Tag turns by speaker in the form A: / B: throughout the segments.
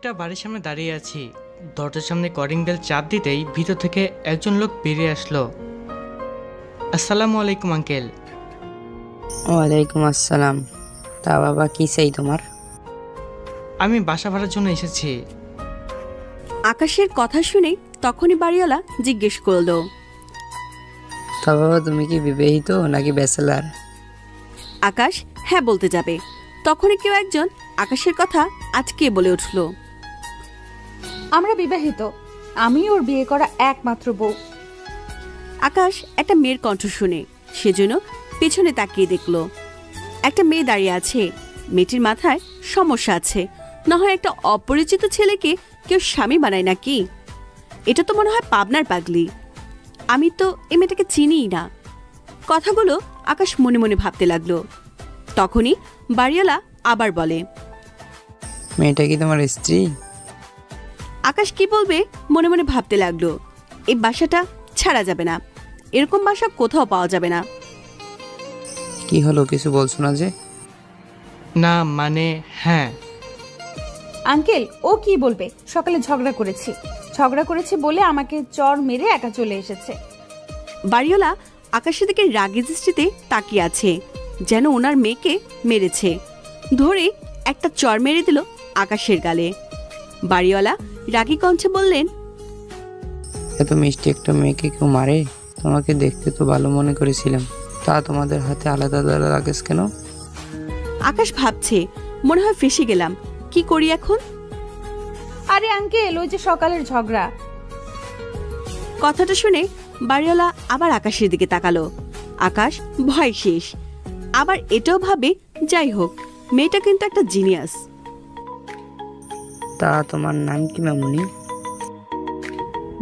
A: একটা বাড়ির সামনে দাঁড়িয়ে আছি। দরজার সামনে কলিং বেল চাপ দিতেই ভিতর থেকে একজন লোক বেরিয়ে আসলো। আসসালামু আলাইকুম আঙ্কেল।
B: ওয়ালাইকুম আসসালাম। তা বাবা, কি চাই তোমার?
A: আমি বাসা ভাড়ার জন্য এসেছি।
C: আকাশের কথা শুনে তখনই বাড়িওয়ালা জিজ্ঞেস করলো,
B: তা বাবা, তুমি কি বিবাহিত নাকি ব্যাচেলার?
C: আকাশ হ্যাঁ বলতে যাবে, তখনই কেউ একজন আকাশের কথা আজকে বলে উঠল,
D: আমরা বিবাহিত, আমি ওর বিয়ে করা একমাত্র বউ।
C: আকাশ একটা মেয়ের কণ্ঠ শুনে সেজন্য পেছনে তাকিয়ে দেখল একটা মেয়ে দাঁড়িয়ে আছে। মেয়েটির মাথায় সমস্যা আছে, না হয় একটা অপরিচিত ছেলেকে কেউ স্বামী বানায় নাকি? এটা তো মনে হয় পাবনার পাগলি। আমি তো এই মেয়েটাকে চিনিই না। কথাগুলো আকাশ মনে মনে ভাবতে লাগলো। তখনই বাড়িওয়ালা আবার বলে,
B: মেয়েটা কি তোমার স্ত্রী?
C: আকাশ কি বলবে মনে মনে ভাবতে লাগলো। এই বাসাটা ছাড়া যাবে না, এরকম বাসা কোথাও পাওয়া যাবে না।
B: কি হলো, কিছু বলছো না যে?
A: না মানে হ্যাঁ।
D: আঙ্কেল, ও কি বলবে? সকালে ঝগড়া করেছি বলে আমাকে চর মেরে একা চলে এসেছে।
C: বাড়িওয়ালা আকাশের দিকে রাগী দৃষ্টিতে তাকিয়ে আছে, যেন ওনার মেয়েকে মেরেছে। ধরে একটা চর মেরে দিল আকাশের গালে। বাড়িওয়ালা রাগী কণ্ঠে বললেন,
B: এত মিষ্টি একটা মেয়েকে কেউ মারে? তোমাকে দেখতে তো ভালো মনে করেছিলাম, তা তোমাদের হাতে আলাদা আলাদা লাগেজ কেন?
C: আকাশ ভাবছে, মনে হয় ফেঁসে গেলাম, কি করি এখন?
D: আরে আঙ্কেল, ওই যে সকালের ঝগড়া।
C: কথাটা শুনে বাড়িওয়ালা আবার আকাশের দিকে তাকালো। আকাশ ভয় শেষ, আবার এটাও ভাবে যাই হোক, মেয়েটা কিন্তু একটা জিনিয়াস।
B: তা তোমার নাম কি মামুনি?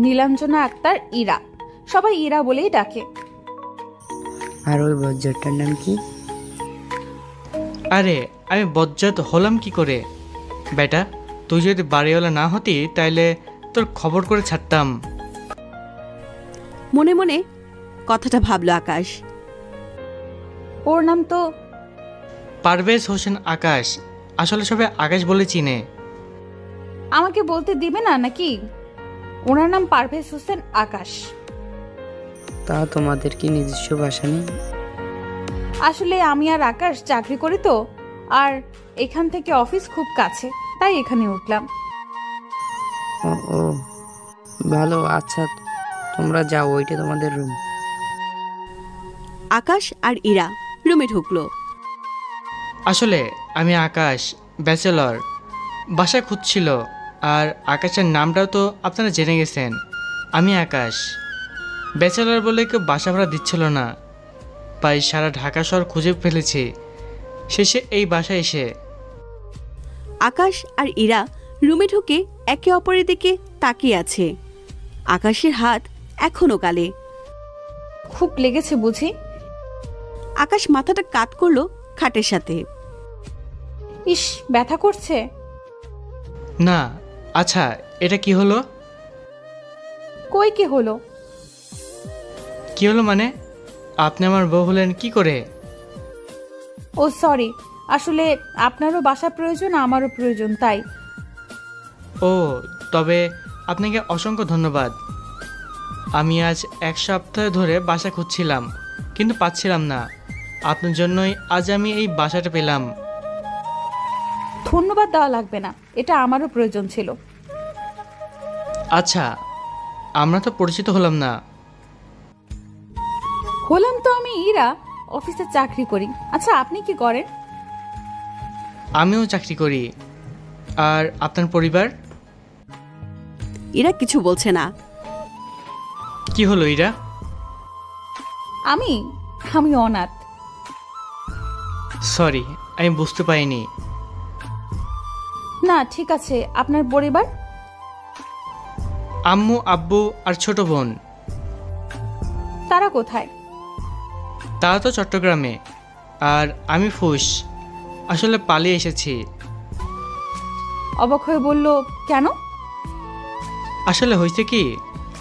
D: নীলাঞ্জনা আক্তার ইরা, সবাই ইরা বলেই ডাকে।
B: আর ওই বজ্জারটার নাম কি?
A: আরে আমি বজ্জাত হলাম কি করে? বেটা, তুই যদি বাড়িওয়ালা না হতি তাইলে তোর খবর করে ছাড়তাম।
C: মনে মনে কথাটা ভাবলো আকাশ।
D: ওর নাম তো
A: পারভেজ হোসেন আকাশ, আসলে সবাই আকাশ বলে চিনে।
D: আমাকে বলতে দিবে না নাকি? ওনার নাম পারভেজ হোসেন আকাশ।
B: তা তোমাদের কি নিজস্ব বাসা নেই?
D: আসলে আমি আর আকাশ চাকরি করি তো, আর এখান থেকে অফিস খুব কাছে, তাই এখানে উঠলাম।
B: ও ও, ভালো, আচ্ছা তোমরা যাও, ওইটা তোমাদের রুম।
C: আকাশ আর ইরা রুমে ঢুকলো।
A: আসলে আমি আকাশ, ব্যাচেলর, বাসা খুঁজছিল। আর আকাশের নামটাও তো আপনারা জেনে গেছেন। আমি আকাশ, ব্যাচেলর বলে কেউ বাসা ভাড়া দিচ্ছিল না, তাই সারা ঢাকা শহর খুঁজে ফেলেছি, শেষে এই বাসায় এসে।
C: আকাশ আর ইরা রুমে ঢুকে একে অপরের দিকে তাকিয়ে আছে। আকাশের হাত এখনো গালে।
D: খুব লেগেছে বুঝি?
C: আকাশ মাথাটা কাত করলো খাটের সাথে।
D: ইস, ব্যথা করছে।
A: না, আচ্ছা এটা কি হলো?
D: কই কি হলো?
A: কি হলো মানে? আপনি আমার বউ হলেন কি করে?
D: ও সরি, আসলে আপনারও বাসা প্রয়োজন, আমারও প্রয়োজন, তাই।
A: ও, তবে আপনাকে অসংখ্য ধন্যবাদ। আমি আজ এক সপ্তাহ ধরে বাসা খুঁজছিলাম, কিন্তু পাচ্ছিলাম না। আপনার জন্যই আজ আমি এই বাসাটা পেলাম।
D: ধন্যবাদ দেওয়া লাগবে না, এটা আমারও প্রয়োজন ছিল।
A: আচ্ছা, আমরা তো পরিচিত হলাম না।
D: হলাম তো, আমি ইরা, অফিসে চাকরি করি। আচ্ছা, আপনি কি করেন?
A: আমিও চাকরি করি। আর আপনার পরিবার?
C: ইরা কিছু বলছে না।
A: কি হলো ইরা?
D: আমি অনাথ।
A: সরি, আমি বুঝতে পারিনি।
D: না ঠিক আছে, আপনার পরিবার?
A: আম্মু, আব্বু আর ছোট বোন।
D: তারা কোথায়?
A: তারা তো চট্টগ্রামে। আর আমি ফুস, আসলে পালিয়ে এসেছি।
D: অবাক হয়ে বলল, কেন?
A: আসলে হয়েছে কি,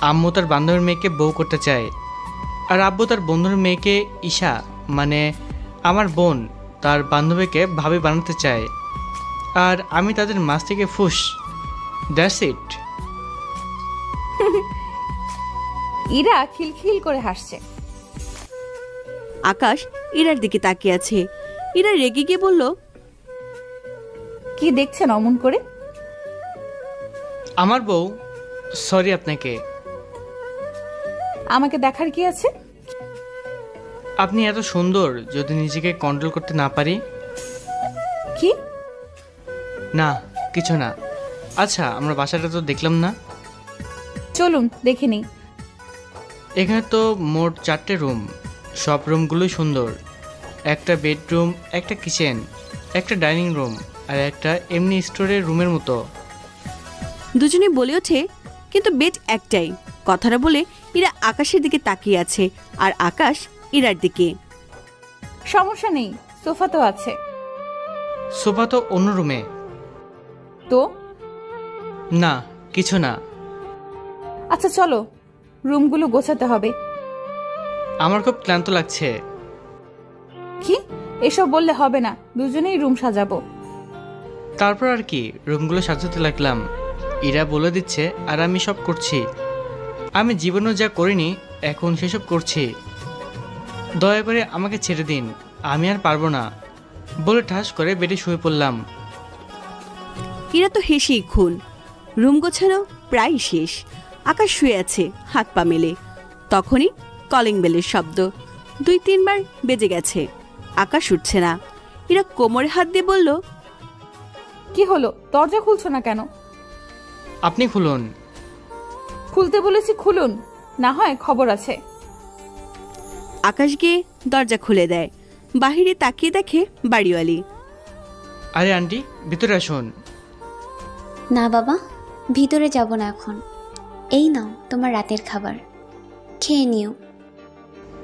A: আম্মু তার বান্ধবীর মেয়েকে বউ করতে চায়, আর আব্বু তার বন্ধুর মেয়েকে ঈশা, মানে আমার বোন, তার বান্ধবীকে ভাবি বানাতে চায়। আর আমি তাদের মাঝ থেকে ফুস, দ্যাটস ইট।
D: ইরা খিলখিল করে হাসছে।
C: আকাশ ইরার দিকে তাকিয়ে আছে। ইরা রেগে গিয়ে বলল,
D: কি দেখছেন অমন করে?
A: আমার বউ। সরি আপনাকে।
D: আমাকে দেখার কি আছে?
A: আপনি এত সুন্দর, যদি নিজেকে কন্ট্রোল করতে না পারি।
D: কি?
A: না, কিছু না। আচ্ছা, আমরা বাসাটা তো দেখলাম না।
D: চলুন দেখে নিই।
A: এখানে তো মোট 4টে রুম। সব রুমগুলোই সুন্দর। একটা বেডরুম, একটা কিচেন, একটা ডাইনিং রুম, আর একটা এমনি স্টোরের রুমের মতো।
C: দুজনে বলে ওঠে, কিন্তু বেড একটাই। কথাটা বলে ইরা আকাশের দিকে তাকিয়ে আছে, আর আকাশ ইরার দিকে।
D: সমস্যা নেই, সোফা তো আছে।
A: সোফা তো অন্য রুমে।
D: তো
A: না, কিছু না।
D: আচ্ছা চলো, রুমগুলো গোছাতে হবে।
A: আমার খুব ক্লান্ত লাগছে।
D: কি? এসব বললে হবে না, দুজনেই রুম সাজাবো।
A: তারপর আর কি, রুমগুলো সাজাতে লাগলাম। ইরা বলে দিচ্ছে আর আমি সব করছি। আমি জীবনেও যা করিনি, এখন সেসব করছি। দয়া করে আমাকে ছেড়ে দিন, আমি আর পারবো না বলে ঠাস করে বেডে শুয়ে পড়লাম।
C: ইরা তো হেসেই খুন। রুম গোছানো প্রায় শেষ। আকাশ শুয়ে আছে হাত পা মেলে। তখনই কলিং বেলের শব্দ 2-3 বার বেজে গেছে। আকাশ উঠছে না। ইরা কোমরে হাত দিয়ে বলল,
D: কি হলো? দরজা খুলছো না কেন?
A: আপনি খুলুন।
D: খুলতে বলেছি, খুলুন, না হয় খবর আছে।
C: আকাশ গিয়ে দরজা খুলে দেয়। বাহিরে তাকিয়ে দেখে বাড়িওয়ালি।
A: আরে আন্টি, ভিতরে আসুন।
E: না বাবা, ভিতরে যাব না এখন। এই নাও তোমার রাতের খাবার, খেয়ে নিও।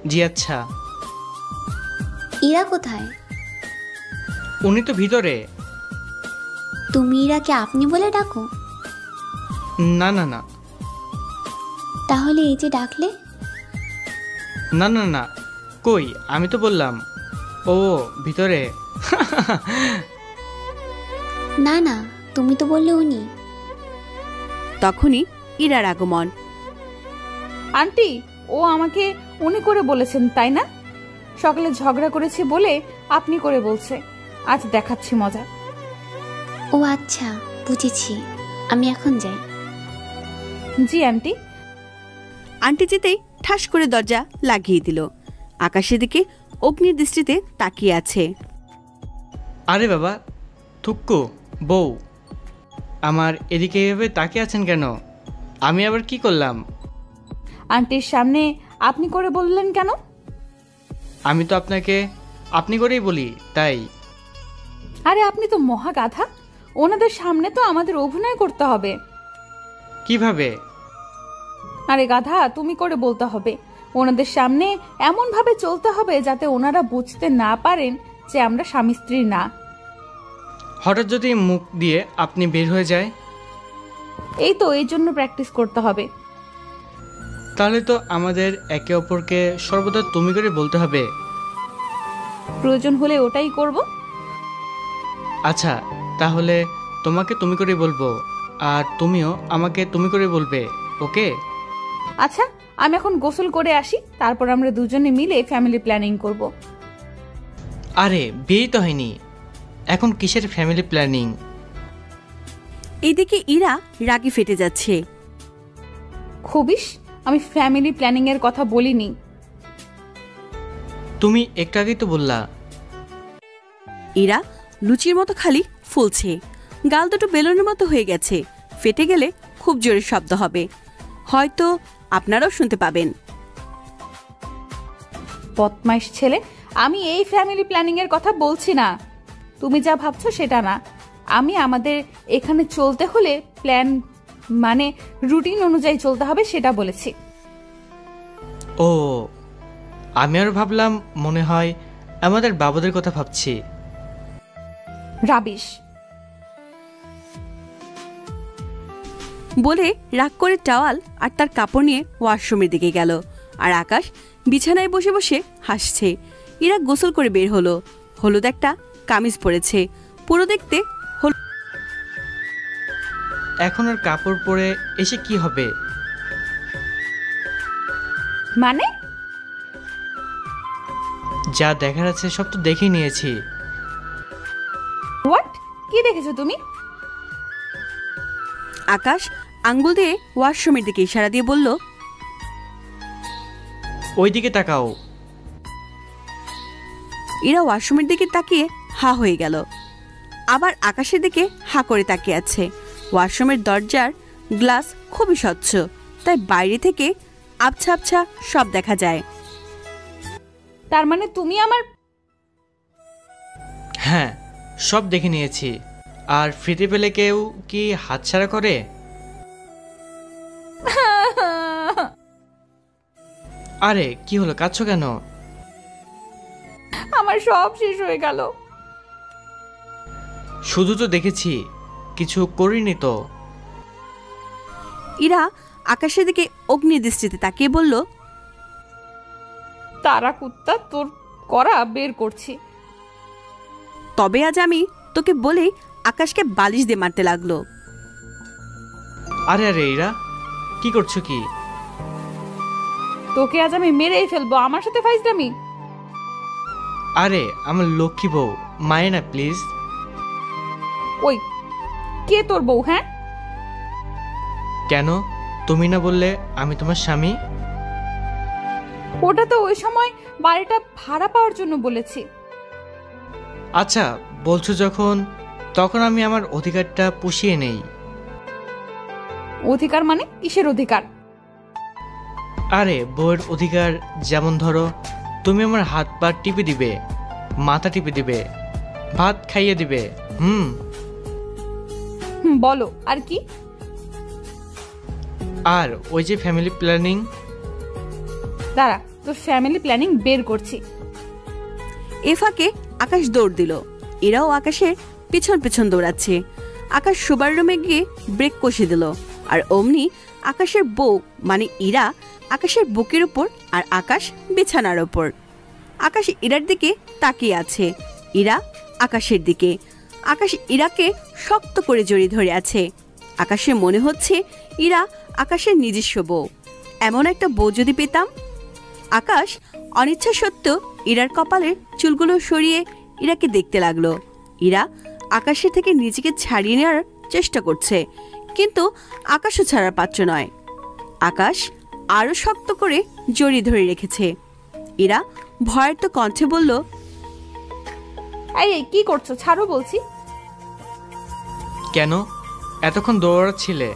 A: জি আচ্ছা।
E: ইরা কোথায়?
A: উনি তো ভিতরে।
E: তুমি ইরাকে আপনি বলে ডাকো?
A: না না না।
E: তাহলে এই যে ডাকলে?
A: না না না, কই, আমি তো বললাম ও ভিতরে।
E: না না, তুমি তো বললে উনি।
C: তখনই ইরার আগমন।
D: আন্টি, ও আমাকে উনি করে বলেছেন, তাই না? সকালে ঝগড়া করেছি বলে আপনি করে বলছে। আজ দেখাচ্ছি মজা।
E: ও আচ্ছা, বুঝেছি। আমি এখন যাই।
D: জি আন্টি।
C: আন্টি যেতেই ঠাস করে দরজা লাগিয়ে দিল। আকাশের দিকে অগ্নির দৃষ্টিতে তাকিয়ে আছে।
A: আরে বাবা, থুক্কু বউ, আমার এদিকে এভাবে তাকিয়ে আছেন কেন? আমি আবার কি করলাম?
D: আন্টির সামনে আপনি করে বললেন কেন?
A: আমি তো আপনাকে আপনি করেই বলি, তাই।
D: আরে আপনি তো মহা গাধা। ওনাদের সামনে তো আমাদের অভিনয় করতে হবে।
A: কিভাবে?
D: আরে গাধা, তুমি করে বলতে হবে। ওনাদের সামনে এমন ভাবে চলতে হবে যাতে ওনারা বুঝতে না পারেন যে আমরা স্বামী স্ত্রী না।
A: হঠাৎ যদি মুখ দিয়ে আপনি বের হয়ে যায়?
D: এই তো, এই জন্য প্র্যাকটিস করতে হবে।
A: তাহলে তো আমাদের একে অপরকে সর্বদা তুমি করে বলতে হবে।
D: প্রয়োজন হলে ওটাই করব।
A: আচ্ছা, তাহলে তোমাকে তুমি করে বলবো, আর তুমিও আমাকে তুমি করে বলবে, ওকে?
D: আচ্ছা, আমি এখন গোসল করে আসি, তারপর আমরা দুজনে মিলে ফ্যামিলি প্ল্যানিং করব।
A: আরে বিয়েই তো হয়নি, এখন কিসের ফ্যামিলি প্ল্যানিং?
C: এইদিকে ইরা রাগে ফেটে যাচ্ছে।
D: খুবিস, আমি ফ্যামিলি প্ল্যানিং এর কথা বলিনি।
A: তুমি একটু আগেই তো বললা।
C: ইরা লুচির মতো খালি ফুলছে। গাল দুটো বেলুনের মতো হয়ে গেছে। ফেটে গেলে খুব জোরে শব্দ হবে, হয়তো আপনারাও শুনতে পাবেন।
D: বদমাইশ ছেলে, আমি এই ফ্যামিলি প্ল্যানিং এর কথা বলছি না। তুমি যা ভাবছো সেটা না। আমি আমাদের এখানে চলতে হলে প্ল্যান মানে রুটিন অনুযায়ী চলতে হবে সেটা বলেছি।
A: ও, আমি আরো ভাবলাম মনে হয় আমাদের বাবুদের কথা ভাবছি।
D: রাবিশ।
C: বলে রাগ করে টাওয়াল আর তার কাপড় নিয়ে ওয়াশরুমের দিকে গেল। আর আকাশ বিছানায় বসে বসে হাসছে। ইরা গোসল করে বের হলো। হলুদ একটা কামিজ পরেছে, পুরো দেখতে
A: এখন আর কাপড় পরে এসে কি হবে?
D: মানে?
A: যা দেখার আছে সব তো দেখে নিয়েছি।
D: হোয়াট? কি দেখেছো তুমি?
C: আকাশ আঙ্গুল দিয়ে ওয়াশরুমের দিকে ইশারা দিয়ে বলল,
A: ওইদিকে তাকাও।
C: ইরা ওয়াশরুমের দিকে তাকিয়ে হা হয়ে গেল। আবার আকাশের দিকে হা করে তাকিয়ে আছে। ওয়াশরুমের দরজার গ্লাস খুবই স্বচ্ছ, তাই বাইরে থেকে আবছা আবছা সব দেখা যায়।
D: তার মানে তুমি আমার
A: হ্যাঁ, সব দেখে নিয়েছি। আর ফ্রিতে পেলে কেউ কি হাতছাড়া করে? আরে কি হলো, কাঁদছো কেন?
D: আমার সব শেষ হয়ে গেল।
A: শুধু তো দেখেছি, কিছু করিনি তো।
C: ইরা আকাশের দিকে অগ্নি দৃষ্টিতে তাকিয়ে বলল,
D: তারা কুত্তা তোর করা বের করছি।
C: তবে আজ আমি তোকে বলেই আকাশকে বালিশ দিয়ে মারতে লাগলো।
A: আরে আরে ইরা, কি করছো কি?
D: তোকে আজ আমি মেরেই ফেলবো, আমার সাথে ফাইজলামি।
A: আরে আমার লক্ষ্মী বউ, মায়ে না প্লিজ।
D: ওই কে তোর বউ? হ্যাঁ,
A: কেন? তুমি না বললে আমি তোমার স্বামী?
D: ওটা তো ওই সময় বাড়িটা ভাড়া পাওয়ার জন্য বলেছি।
A: আচ্ছা বলছো যখন, তখন আমি আমার অধিকারটা পুষিয়ে নেই।
D: অধিকার মানে কিসের অধিকার?
A: আরে বউয়ের অধিকার যেমন ধরো, তুমি আমার হাত পা টিপে দিবে, মাথা টিপে দিবে, ভাত খাইয়ে দিবে।
D: বলো আর কি?
A: আর ওই যে ফ্যামিলি প্ল্যানিং।
C: দাঁড়া, তোর ফ্যামিলি প্ল্যানিং বের করছি। এ ফাঁকে আকাশ দৌড় দিল। এরাও আকাশের পিছন পিছন দৌড়াচ্ছে। আকাশ শোবার রুমে গিয়ে ব্রেক কষে দিল, আর অমনি আকাশের বউ মানে ইরা আকাশের বুকের উপর, আর আকাশ বিছানার ওপর। আকাশ ইরার দিকে তাকিয়ে আছে, ইরা আকাশের দিকে। আকাশ ইরাকে শক্ত করে জড়িয়ে ধরে আছে। আকাশের মনে হচ্ছে ইরা আকাশের নিজস্ব বউ। এমন একটা বউ যদি পেতাম। আকাশ অনিচ্ছা সত্ত্বেও ইরার কপালের চুলগুলো সরিয়ে ইরাকে দেখতে লাগলো। ইরা আকাশের থেকে নিজেকে ছাড়িয়ে নেওয়ার চেষ্টা করছে, কিন্তু আকাশও ছাড়ার পাত্র নয়। আকাশ আরো শক্ত করে জড়িয়ে ধরে রেখেছে। ইরা ভয়ার্ত কণ্ঠে বলল,
D: এই কি করছো? ছাড়ো বলছি।
A: কেন এতক্ষণ দৌড়াচ্ছিলে,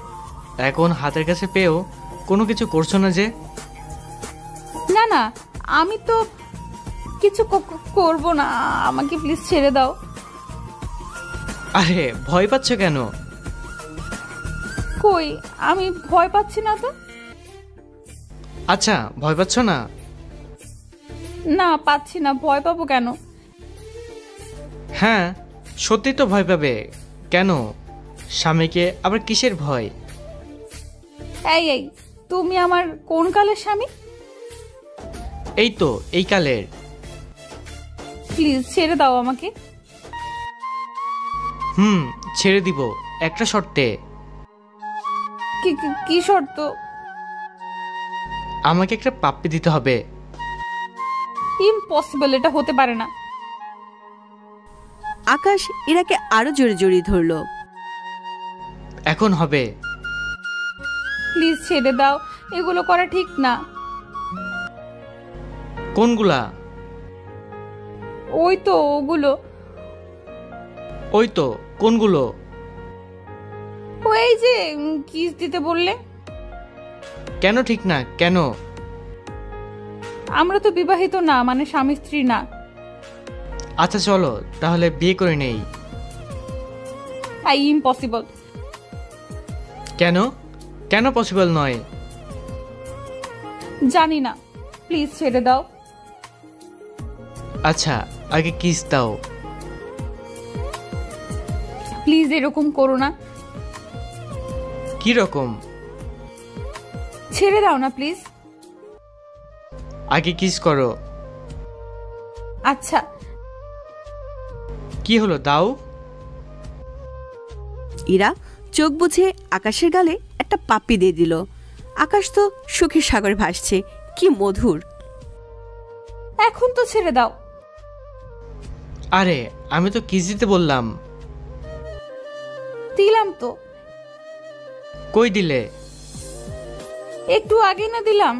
A: এখন হাতের কাছে পেয়েও কোনো কিছু করছো না যে?
D: না না, আমি তো কিছু করব না, আমাকে প্লিজ ছেড়ে দাও।
A: আরে ভয় পাচ্ছ কেন?
D: কই, আমি ভয় পাচ্ছি না তো।
A: আচ্ছা ভয় পাচ্ছ না?
D: না পাচ্ছি না, ভয় পাবো কেন?
A: হ্যাঁ সত্যি তো ভয় পাবে। কেন, স্বামীকে আবার কিসের ভয়?
D: এই তুমি আমার কোন কালের স্বামী?
A: এই তো এই কালের।
D: প্লিজ ছেড়ে দাও আমাকে।
A: ছেড়ে দিব, একটা শর্তে।
D: কি শর্ত?
A: আমাকে একটা পাপ্পি দিতে হবে।
D: ইম্পসিবল, এটা হতে পারে না।
C: আকাশ ইরাকে আরো জোরে জড়িয়ে ধরল।
A: এখন হবে।
D: প্লিজ ছেড়ে দাও, এগুলো করা ঠিক না।
A: কোনগুলা?
D: ওই তো ওগুলো।
A: ওই তো কোনগুলো?
D: ওই যে কিস দিতে বললে।
A: কেন ঠিক না? কেন?
D: আমরা তো বিবাহিত না, মানে স্বামী স্ত্রী না।
A: আচ্ছা চলো তাহলে বিয়ে করে নেই।
D: ইম্পসিবল।
A: কেন? কেন পসিবল নয়?
D: জানি না, প্লিজ ছেড়ে দাও।
A: আচ্ছা আগে কিস দাও।
D: প্লিজ এরকম করো না।
A: কি রকম?
D: ছেড়ে দাও না প্লিজ।
A: আগে কিস করো।
D: আচ্ছা।
A: কি হলো, দাও।
C: ইরা চোখ বুঝে আকাশের গালে একটা পাপ্পি দিয়ে দিল। আকাশ তো সুখের সাগরে ভাসছে, কি মধুর।
D: এখন তো ছেড়ে দাও।
A: আরে আমি তো কিস দিতে বললাম।
D: দিলাম তো,
A: কই দিলে?
D: একটু আগে না দিলাম।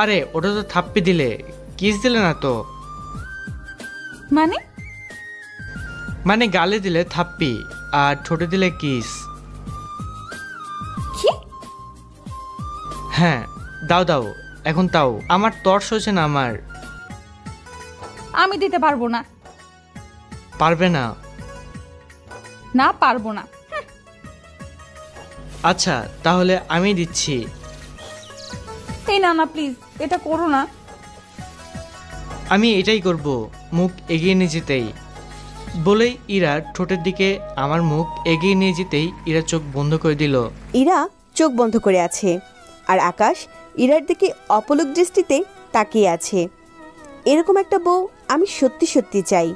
A: আরে ওটা তো থাপ্পি দিলে, কিস দিলে না তো।
D: মানে?
A: মানে গালে দিলে থাপ্পি আর ঠোঁটে দিলে কিস।
D: কি?
A: হ্যাঁ দাও দাও, এখন তাও। আমার তর্স হচ্ছে না আমার।
D: আমি দিতে পারবো না।
A: পারবে না?
D: না, পারবো না।
A: আচ্ছা তাহলে আমি দিচ্ছি।
D: এই না না, প্লিজ এটা করো না।
A: আমি এটাই করব, মুখ এগিয়ে নিয়ে যেতেই। বলেই ইরা ঠোঁটের দিকে আমার মুখ এগিয়ে নিয়ে যেতেই ইরা চোখ বন্ধ করে দিল।
C: ইরা চোখ বন্ধ করে আছে, আর আকাশ ইরার দিকে অপলক দৃষ্টিতে তাকিয়ে আছে। এরকম একটা বউ আমি সত্যি সত্যি চাই।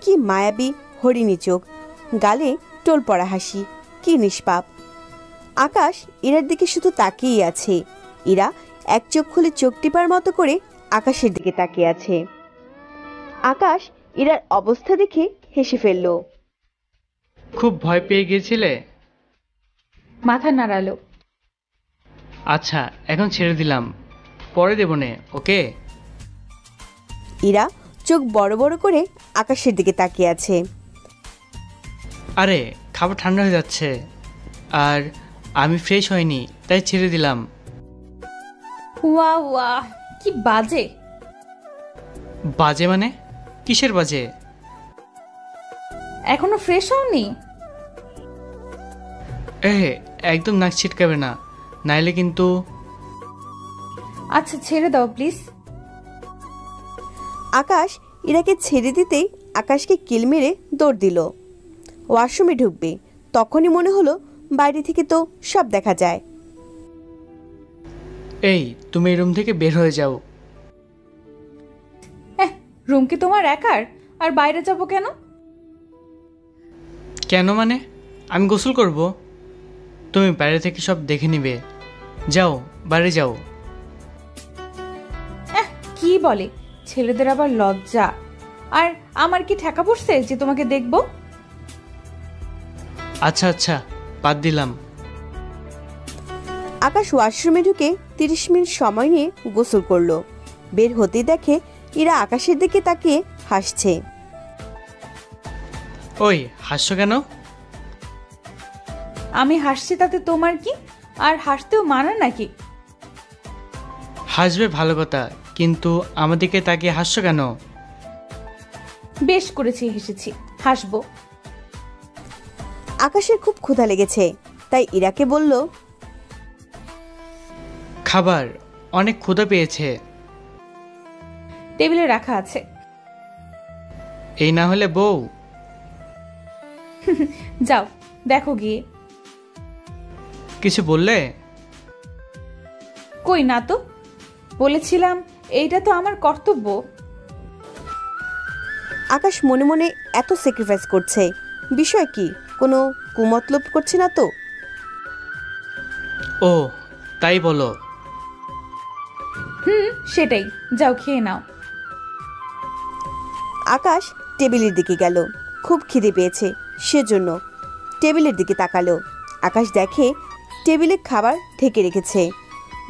C: কি মায়াবী হরিণী চোখ, গালে টোল পড়া হাসি, কি নিষ্পাপ। আকাশ ইরার দিকে শুধু তাকিয়ে আছে। ইরা এক চোখ খুলে চোখ টিপার মতো করে আকাশের দিকে তাকিয়ে আছে। আকাশ ইরার অবস্থা দেখে হেসে ফেলল।
A: খুব ভয় পেয়ে গিয়েছিলে?
D: মাথা নাড়ালো।
A: আচ্ছা এখন ছেড়ে দিলাম, পরে দেব নে, ওকে?
C: ইরা চোখ বড় বড় করে আকাশের দিকে তাকিয়ে আছে।
A: আরে খাবার ঠান্ডা হয়ে যাচ্ছে, আর আমি ফ্রেশ হয়নি, তাই ছেড়ে দিলাম।
D: ওয়া ওয়া, কি বাজে।
A: বাজে মানে? কিসের বাজে?
D: এখনো ফ্রেশ হওনি?
A: একদম নাক ছিটকাবে না, নাইলে কিন্তু।
D: আচ্ছা ছেড়ে দাও প্লিজ।
C: আকাশ ইরাকে ছেড়ে দিতেই আকাশকে কিল মেরে দৌড় দিল। ওয়াশরুমে ঢুকবে, তখনই মনে হলো বাইরে থেকে তো সব দেখা যায়।
A: এই তুমি এই রুম থেকে বের হয়ে যাও।
D: রুম কি তোমার একার? আর বাইরে যাব কেন?
A: কেন মানে? আমি গোসল করব, তুমি বাইরে থেকে সব দেখে নিবে। যাও, বাইরে যাও।
D: কি বলে, ছেলেদের আবার লজ্জা। আর আমার কি ঠেকা পড়ছে যে তোমাকে দেখবো?
A: আচ্ছা আচ্ছা, বাদ দিলাম।
C: আকাশ ওয়াশরুমে ঢুকে 30 মিনিট সময় নিয়ে গোসল করলো। বের হতেই দেখে ইরা আকাশের দিকে তাকিয়ে হাসছে।
A: ওই হাসছো কেন?
D: আমি হাসছি তাতে তোমার কি? আর হাসতেও মানা নাকি?
A: হাসবে ভালো কথা, কিন্তু আমাদেরকে তাকিয়ে হাসছো কেন?
D: বেশ করেছি, হেসেছি, হাসবো।
C: আকাশের খুব ক্ষুধা লেগেছে, তাই ইরাকে বলল,
A: খাবার অনেক ক্ষুধা পেয়েছে।
D: টেবিলে রাখা আছে।
A: এই না হলে বউ।
D: যাও দেখো গিয়ে।
A: কিছু বললে?
D: কই না তো, বলেছিলাম এইটা তো আমার কর্তব্য।
C: আকাশ মনে মনে এত স্যাক্রিফাইস করছে, বিষয় কি? কোনো কুমতলব করছে না তো?
A: ও তাই বলো।
D: সেটাই, যাও খেয়ে নাও।
C: আকাশ টেবিলের দিকে গেল, খুব খিদে পেয়েছে, সেজন্য টেবিলের দিকে তাকালো। আকাশ দেখে টেবিলে খাবার ঢেকে রেখেছে।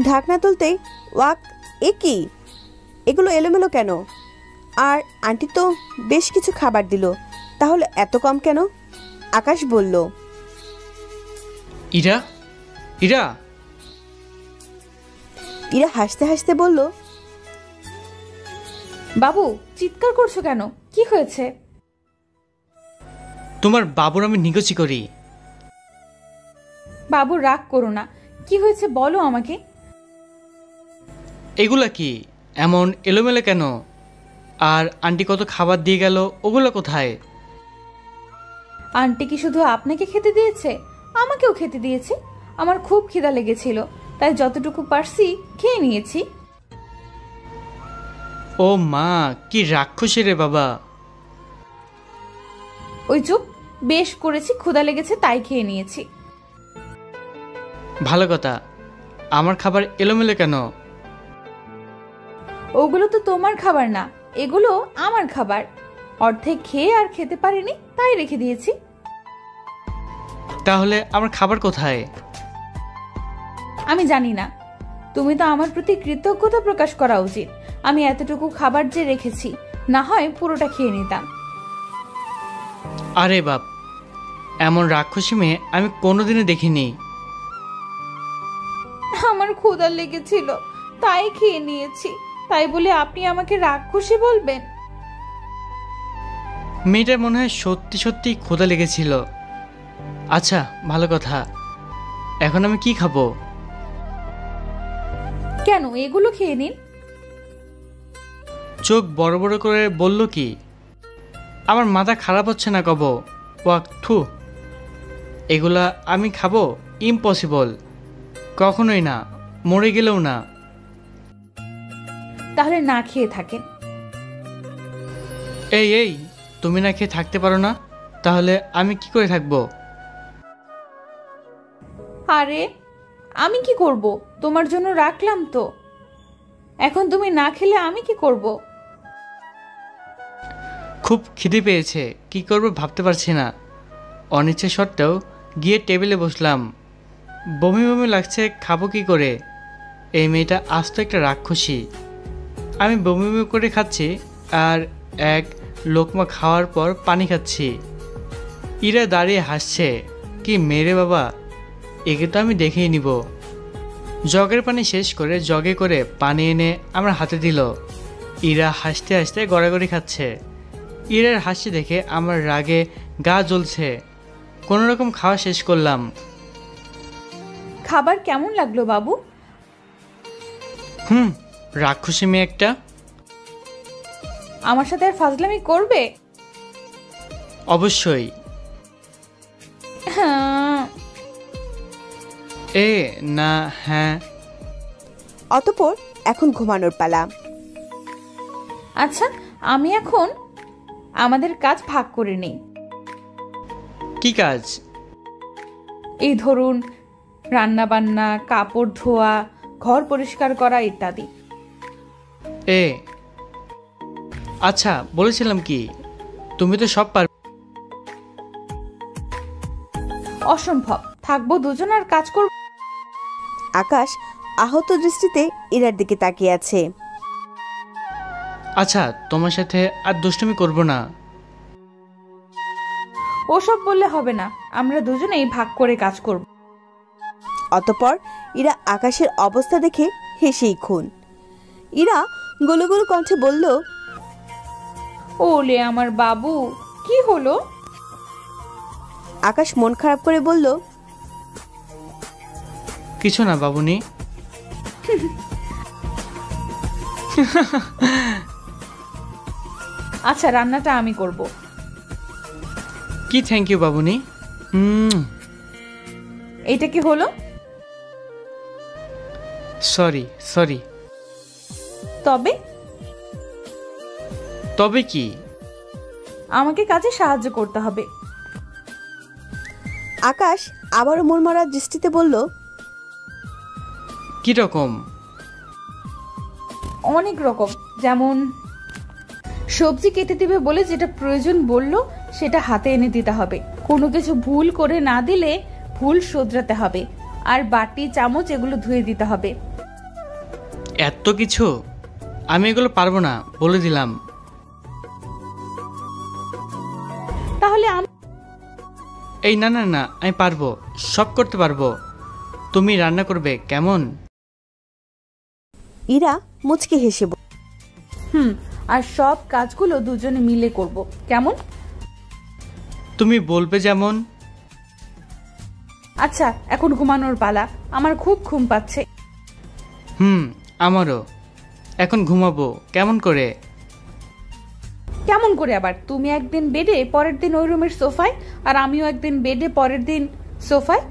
C: ঢাকনা তুলতেই ওয়াক, এ কি, এগুলো এলোমেলো কেন? আর আন্টি তো বেশ কিছু খাবার দিল, তাহলে এত কম কেন? আকাশ বলল,
A: ইরা, ইরা।
C: ইরা হাসতে হাসতে বলল,
D: বাবু চিৎকার করছো কেন? কি হয়েছে?
A: তোমার বাবুর আমি নিগচি করি।
D: বাবু রাগ করো না, কি হয়েছে বলো আমাকে।
A: এগুলা কি এমন এলোমেলো কেন? আর আন্টি কত খাবার দিয়ে গেল, ওগুলো কোথায়?
D: আন্টি কি শুধু আপনাকে খেতে দিয়েছে? আমাকেও খেতে দিয়েছে। আমার খুব খিদা লেগেছিল, তাই যতটুকু পারছি খেয়ে নিয়েছি।
A: ও মা, কি রাক্ষসী রে বাবা।
D: ওই চুপ, বেশ করেছি, ক্ষুধা লেগেছে তাই খেয়ে নিয়েছি।
A: ভালো কথা, আমার খাবার এলোমেলো কেন?
D: ওগুলো তো তোমার খাবার না, এগুলো আমার খাবার। অর্ধেক খেয়ে আর খেতে পারিনি, তাই রেখে দিয়েছি।
A: তাহলে আমার খাবার কোথায়?
D: আমি জানি না, তুমি তো আমার প্রতি কৃতজ্ঞতা প্রকাশ করা উচিত। আমি এতটুকু খাবার যে রেখেছি, না হয় পুরোটা খেয়ে নিতাম।
A: আরে বাপ, এমন রাক্ষসী মেয়ে আমি কোনোদিনও দেখিনি।
D: আমার ক্ষুধা লেগেছিল, তাই খেয়ে নিয়েছি। তাই বলে আপনি আমাকে রাক্ষসী বলবেন?
A: মেয়েটার মনে হয় সত্যি সত্যি ক্ষুধা লেগেছিল। আচ্ছা, ভালো কথা, এখন আমি কি খাবো?
D: কেন, এগুলো খেয়ে নিন।
A: চোখ বড় বড় করে বলল কি? আমার মাথা খারাপ হচ্ছে না কব? ওয়াক থু, এগুলা আমি খাবো? ইম্পসিবল, কখনোই না, মরে গেলেও না।
D: তাহলে না খেয়ে থাকেন।
A: এই এই, তুমি না খেয়ে থাকতে পারো না? তাহলে আমি কি করে থাকবো?
D: আরে আমি কি করব? তোমার জন্য রাখলাম তো। এখন তুমি না খেলে আমি কি করব?
A: খুব খিদে পেয়েছে, কি করবো ভাবতে পারছি না। অনিচ্ছা সত্ত্বেও গিয়ে টেবিলে বসলাম। বমি বমি লাগছে, খাবো কি করে? এই মেয়েটা আস্ত একটা রাক্ষসী। আমি বমি বমি করে খাচ্ছি আর এক লোকমা খাওয়ার পর পানি খাচ্ছি। ইরা দাঁড়িয়ে হাসছে। কি মেরে বাবা, একে তো আমি দেখেই নিব। জগের পানি শেষ করে জগে করে পানি এনে আমার হাতে দিল। ইরা হাসতে হাসতে গড়াগড়ি খাচ্ছে। ইরার হাসি দেখে আমার রাগে গা জ্বলছে। কোনোরকম খাওয়া শেষ করলাম।
D: খাবার কেমন লাগলো বাবু?
A: রাক্ষসী মেয়ে একটা।
D: আমার সাথে আর ফাজলামি করবে?
A: অবশ্যই।
D: হ্যাঁ।
A: এ না হ্যাঁ।
C: অতঃপর এখন ঘুমানোর পালা।
D: আচ্ছা, আমি এখন আমাদের কাজ ভাগ করে নেই।
A: কি কাজ?
D: এই ধরুন, রান্না বান্না, কাপড় ধোয়া, ঘর পরিষ্কার করা ইত্যাদি।
A: এ আচ্ছা, বলেছিলাম কি, তুমি তো সব পারবে।
D: অসম্ভব, থাকবো দুজন আর কাজ করব।
C: আকাশ আহত দৃষ্টিতে ইরার দিকে তাকিয়ে আছে।
A: আচ্ছা, তোমার সাথে আর দুষ্টুমি করব না।
D: ওসব বললে হবে না, আমরা দুজনেই ভাগ করে কাজ করব।
C: অতঃপর ইরা আকাশের অবস্থা দেখে হেসেই খুন। ইরা গোলো গোলো কণ্ঠে বলল,
D: ওলে আমার বাবু, কি হলো?
C: আকাশ মন খারাপ করে বলল,
A: কিছু না বাবুনি।
D: আচ্ছা, রান্নাটা আমি করব।
A: কি থ্যাংক ইউ বাবুনি।
D: এইটা কি হলো?
A: Sorry sorry.
D: তবে
A: তবে কি?
D: আমাকে কাজে সাহায্য করতে হবে।
C: আকাশ আবারও মনমরা দৃষ্টিতে বলল,
A: কি রকম?
D: অনেক রকম। যেমন সবজি কেটে দিবে বলে যেটা প্রয়োজন বললো সেটা হাতে এনে দিতে হবে। কোনো কিছু ভুল করে না দিলে ভুল শোধরাতে হবে। আর বাটি চামচ এগুলো ধুয়ে দিতে হবে।
A: এত কিছু? আমি এগুলো পারবো না, বলে দিলাম।
D: তাহলে আমি
A: এই না না না, আমি পারবো, সব করতে পারবো। তুমি রান্না করবে কেমন?
C: ইরা মুচকে হেসে বলল,
D: আর সব কাজগুলো দুজনে মিলে করব, কেমন?
A: তুমি বলবে যেমন।
D: আচ্ছা, এখন ঘুমানোর পালা। আমার খুব ঘুম পাচ্ছে।
A: আমারও। এখন ঘুমাবো কেমন করে?
D: কেমন করে আবার? তুমি একদিন বেডে, পরের দিন ওই রুমের সোফায়, আর আমিও একদিন বেডে, পরের দিন সোফায়।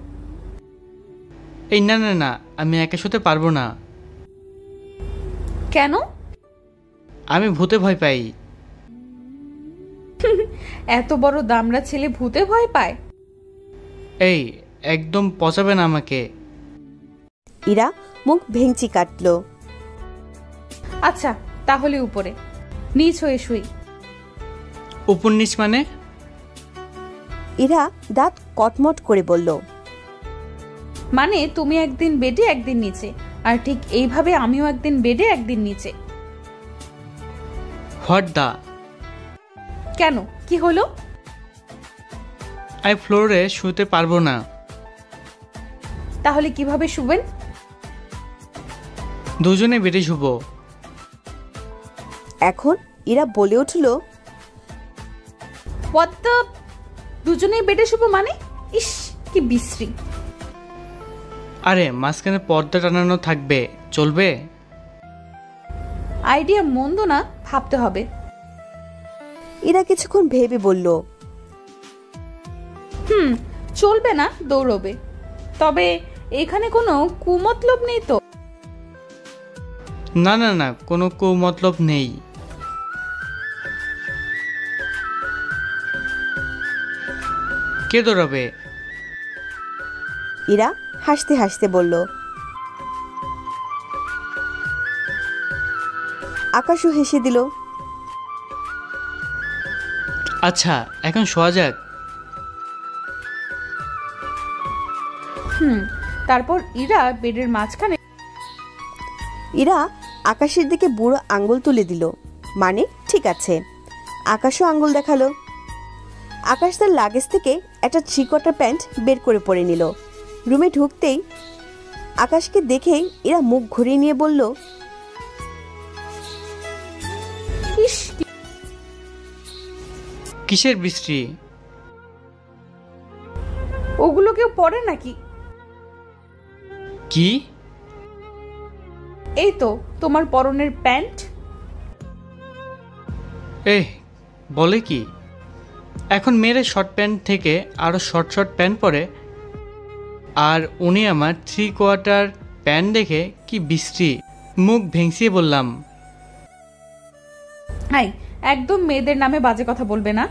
A: এই না না না, আমি একা শুতে পারবো না।
D: কেন?
A: আমি ভূতে ভয় পাই।
D: এত বড় দামড়া ছেলে ভূতে ভয় পায়?
A: এই একদম পচাবে না আমাকে।
C: ইরা মুখ ভেঙচি কাটল।
D: আচ্ছা তাহলে উপরে, নিচ হয়ে শুই।
A: উপর নিচ মানে?
C: ইরা দাঁত কটমট করে বলল,
D: মানে তুমি একদিন বেডে একদিন নিচে, আর ঠিক এইভাবে আমিও একদিন বেডে একদিন নিচে।
A: What the?
D: কেন, কি হলো?
A: আমি ফ্লোরে শুতে পারবো না।
D: তাহলে কিভাবে শুবেন?
A: দুজনে বেডে শুবো।
C: এখন ইরা বলে উঠল,
D: হোয়াট দ্য, দুজনেই বেডে শুবো মানে? ইস কি বিশ্রী।
A: আরে মাঝখানে পর্দা টানানো থাকবে, চলবে?
D: আইডিয়া মন্দ না, ভাবতে হবে।
C: ইরা কিছুক্ষণ ভেবে বলল,
D: চলবে না, দৌড়বে। তবে এখানে কোনো কুমতলব নেই তো?
A: না না না, কোনো মতলব নেই। কে দৌড়াবে?
C: ইরা হাসতে হাসতে বলল। আকাশও হেসে দিল।
A: আচ্ছা এখন শোয়া যাক।
D: তারপর ইরা বেডের মাঝখানে
C: ইরা আকাশের দিকে বুড়ো আঙ্গুল তুলে দিল, মানে ঠিক আছে। আকাশও আঙ্গুল দেখালো। আকাশ তার লাগেজ থেকে একটা 3/4 প্যান্ট বের করে পরে নিল। রুমে ঢুকতেই আকাশকে দেখেই এরা মুখ ঘুরিয়ে নিয়ে বলল,
D: ইস
A: কিসের বৃষ্টি?
D: ওগুলো কেউ পরে নাকি?
A: কি?
D: এই তো তোমার পরনের প্যান্ট।
A: বলে কি? এখন মেয়েরা শর্ট প্যান্ট থেকে আরো শর্ট শর্ট প্যান্ট পরে, আর উনি আমার 3/4 প্যান্ট দেখে কি বৃষ্টি, মুখ ভেঙচিয়ে বললাম।
D: হাই, একদম মেয়েদের নামে বাজে কথা বলবে না।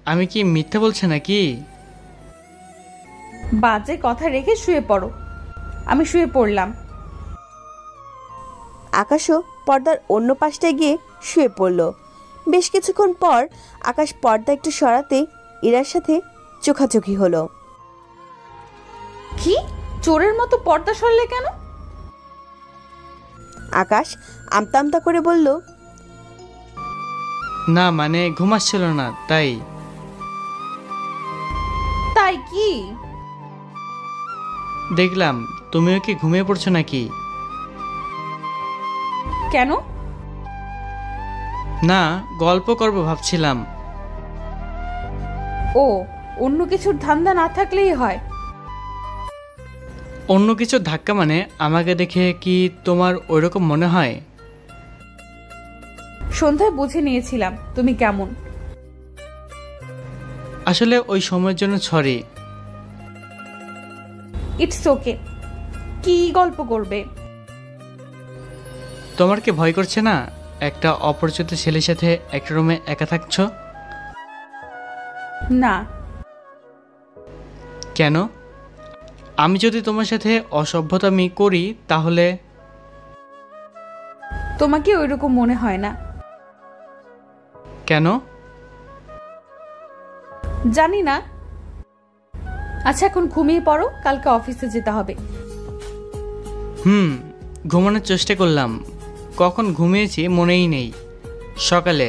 A: আমি কি মিথ্যে বলছে নাকি?
D: বাজে কথা রেখে শুয়ে পড়ো। আমি শুয়ে পড়লাম।
C: আকাশও পর্দার অন্য পাশটায় গিয়ে শুয়ে পড়ল। বেশ কিছুক্ষণ পর আকাশ পর্দা একটু সরাতে ইরার সাথে চোখাচোখি হলো।
D: কি চোরের মতো পর্দা সরলে কেন?
C: আকাশ আমতা আমতা করে বলল,
A: না মানে ঘুমাচ্ছিল না তাই।
D: তাই কি?
A: দেখলাম তুমিও কি ঘুমিয়ে পড়ছো নাকি?
D: কেন?
A: না, গল্প করবো ভাবছিলাম।
D: ও, অন্য কিছুর ধান্দা না থাকলেই হয়।
A: অন্য কিছু ধাক্কা মানে আমাকে দেখে কি তোমার ওইরকম মনে হয়?
D: সন্ধ্যায় বুঝে নিয়েছিলাম তুমি কেমন।
A: আসলে ওই সময়ের জন্য সরি।
D: It's okay. কি গল্প করবে?
A: তোমার কি ভয় করছে না একটা অপরিচিত ছেলের সাথে একটা রুমে একা থাকছো?
D: না।
A: কেন? আমি যদি তোমার সাথে অসভ্যতামি করি তাহলে?
D: তোমাকে ওইরকম মনে হয় না।
A: কেন?
D: জানি না। আচ্ছা এখন ঘুমিয়ে পড়ো, কালকে অফিসে যেতে হবে।
A: ঘুমানোর চেষ্টা করলাম, কখন ঘুমিয়েছি মনেই নেই। সকালে।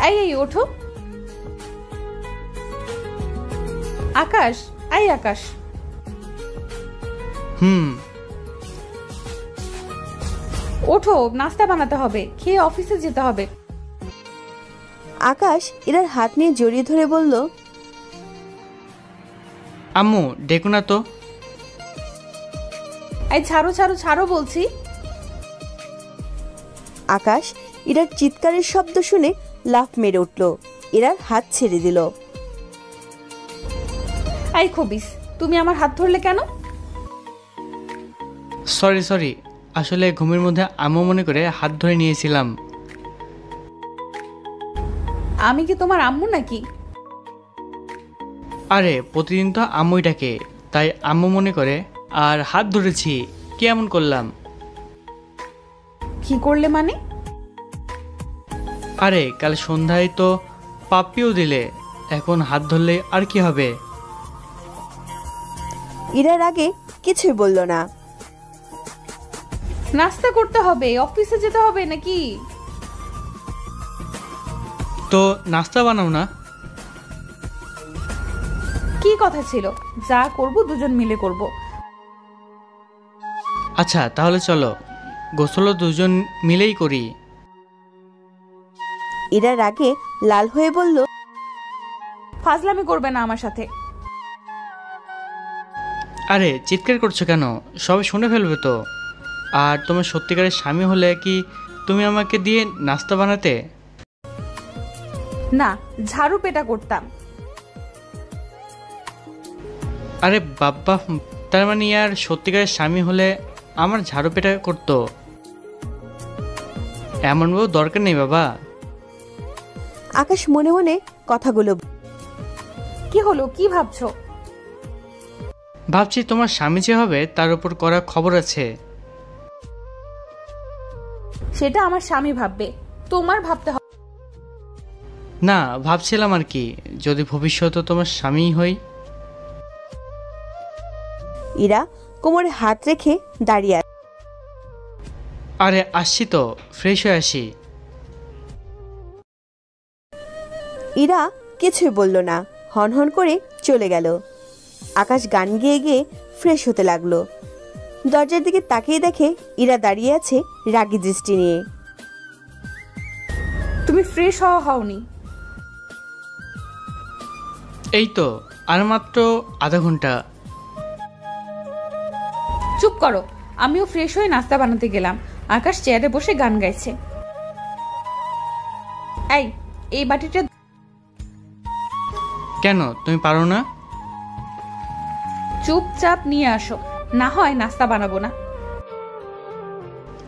D: এই ওঠো। আকাশ, এই আকাশ। ওঠো, নাস্তা বানাতে হবে, খেয়ে অফিসে যেতে হবে।
C: আকাশ এরার হাত নিয়ে জড়িয়ে ধরে বলল,
A: আম্মু ডেকো না তো।
D: এই ছাড়ো ছাড়ো ছাড়ো বলছি।
C: আকাশ ইরার চিৎকারের শব্দ শুনে লাফ মেরে উঠল। ইরার হাত ছেড়ে দিল।
D: এই খবিস, তুমি আমার হাত ধরলে কেন?
A: সরি, আসলে ঘুমের মধ্যে আম্মু মনে করে হাত ধরে নিয়েছিলাম।
D: আমি কি তোমার আম্মু নাকি?
A: আরে প্রতিদিন তো আম্মুই ডাকে, তাই আম্মু মনে করে। আর হাত ধরেছি, কি এমন করলাম?
D: কি করলে মানে?
A: আরে কাল সন্ধ্যায় তো পাপ্পিও দিলে, এখন হাত ধরলে আর কি হবে?
C: ইরার আগে কিছুই বলল না।
D: নাস্তা করতে হবে, অফিসে যেতে হবে নাকি?
A: তো নাস্তা বানাও না।
D: কি কথা ছিল? যা করব দুজন মিলে করব।
A: আচ্ছা তাহলে চলো, গোসলও দুজন মিলেই করি।
C: ইরার আগে লাল হয়ে বলল,
D: ফাজলামি করবে না আমার সাথে।
A: আরে চিৎকার করছো কেন? সবাই শুনে ফেলবে তো। আর তোমার সত্যিকারের স্বামী হলে কি তুমি আমাকে দিয়ে নাস্তা বানাতে?
D: না, ঝাড়ু পেটা করতাম।
A: আরে বাবা, তার মানে আর সত্যিকারের স্বামী হলে আমার ঝাড়ু পেটা করতো? এমন বউ দরকার নেই বাবা।
C: আকাশ মনে মনে কথাগুলো।
D: কি হলো, কি ভাবছো?
A: ভাবছি তোমার স্বামী যে হবে তার উপর করা খবর আছে।
D: সেটা আমার স্বামী ভাববে, তোমার ভাবতে হবে।
A: না, ভাবছিলাম আর কি, যদি ভবিষ্যতে তোমার স্বামী হই।
C: ইরা কোমরে হাত রেখে দাঁড়িয়ে আছে।
A: আরে আসছি তো, ফ্রেশ হয়ে আসি।
C: ইরা কিছুই বলল না, হনহন করে চলে গেল। আকাশ গান গেয়ে গিয়ে ফ্রেশ হতে লাগলো। দরজার দিকে তাকিয়ে দেখে ইরা দাঁড়িয়ে আছে রাগী দৃষ্টি নিয়ে।
D: তুমি ফ্রেশ হওনি?
A: এই তো আর মাত্র আধা ঘন্টা।
D: চুপ করো, আমিও ফ্রেশ হয়ে নাস্তা বানাতে গেলাম। আকাশ চেয়ারে বসে গান গাইছে। এই বাটিটা।
A: কেন, তুমি পারো না?
D: চুপচাপ নিয়ে আসো, না হয় নাস্তা বানাবো না।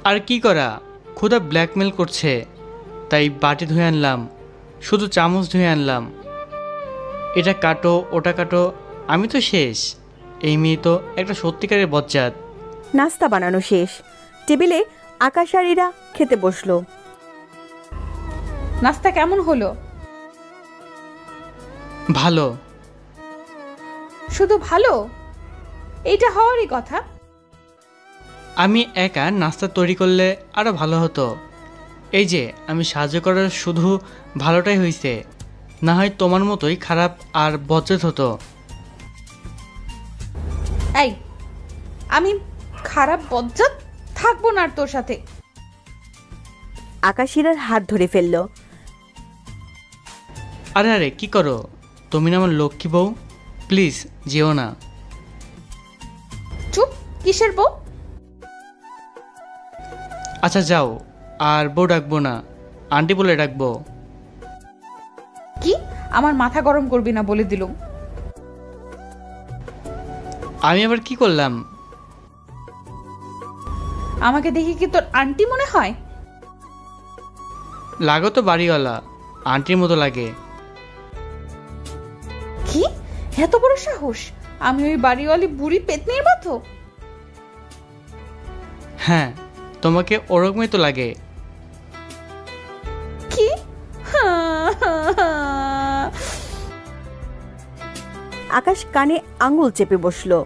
A: আর কি করা, ক্ষুধা ব্ল্যাকমেল করছে, তাই বাটি ধুয়ে আনলাম, শুধু চামচ ধুয়ে আনলাম। এটা কাটো, ওটা কাটো, আমি তো শেষ। এই মেয়ে তো একটা সত্যিকারের বজ্জাত।
C: নাস্তা বানানো শেষ, টেবিলে আকাশ আর ইরা খেতে বসলো।
D: নাস্তা কেমন হলো?
A: ভালো।
D: শুধু ভালো? এইটা হওয়ারই কথা।
A: আমি একা নাস্তা তৈরি করলে আরও ভালো হতো। এই যে আমি সাহায্য করার শুধু ভালোটাই হয়েছে, না হয় তোমার মতোই খারাপ আর বজ্জাত হতো।
D: এই, আমি খারাপ বজ্জাত থাকবো না আর তোর সাথে।
C: আকাশ ইরার হাত ধরে ফেললো।
A: আরে আরে কি করো, তুমি না আমার লক্ষ্মী বউ, প্লিজ যেও না।
D: চুপ, কিসের বউ?
A: আচ্ছা যাও, আর বউ ডাকবো না, আন্টি বলে ডাকবো।
D: কি, আমার মাথা গরম করবি না বলে দিলুম।
A: আমি আবার কি করলাম?
D: আমাকে দেখি কি তোর আন্টি মনে হয়?
A: লাগো তো বাড়িওয়ালা, আন্টির মতো লাগে।
D: কি এত বড় সাহস? আমি ওই বাড়িওয়ালি বুড়ি পেতনির মতো?
A: হ্যাঁ, তোমাকে ওরকমই তো লাগে।
D: কি?
C: আকাশ কানে আঙুল চেপে বসলো।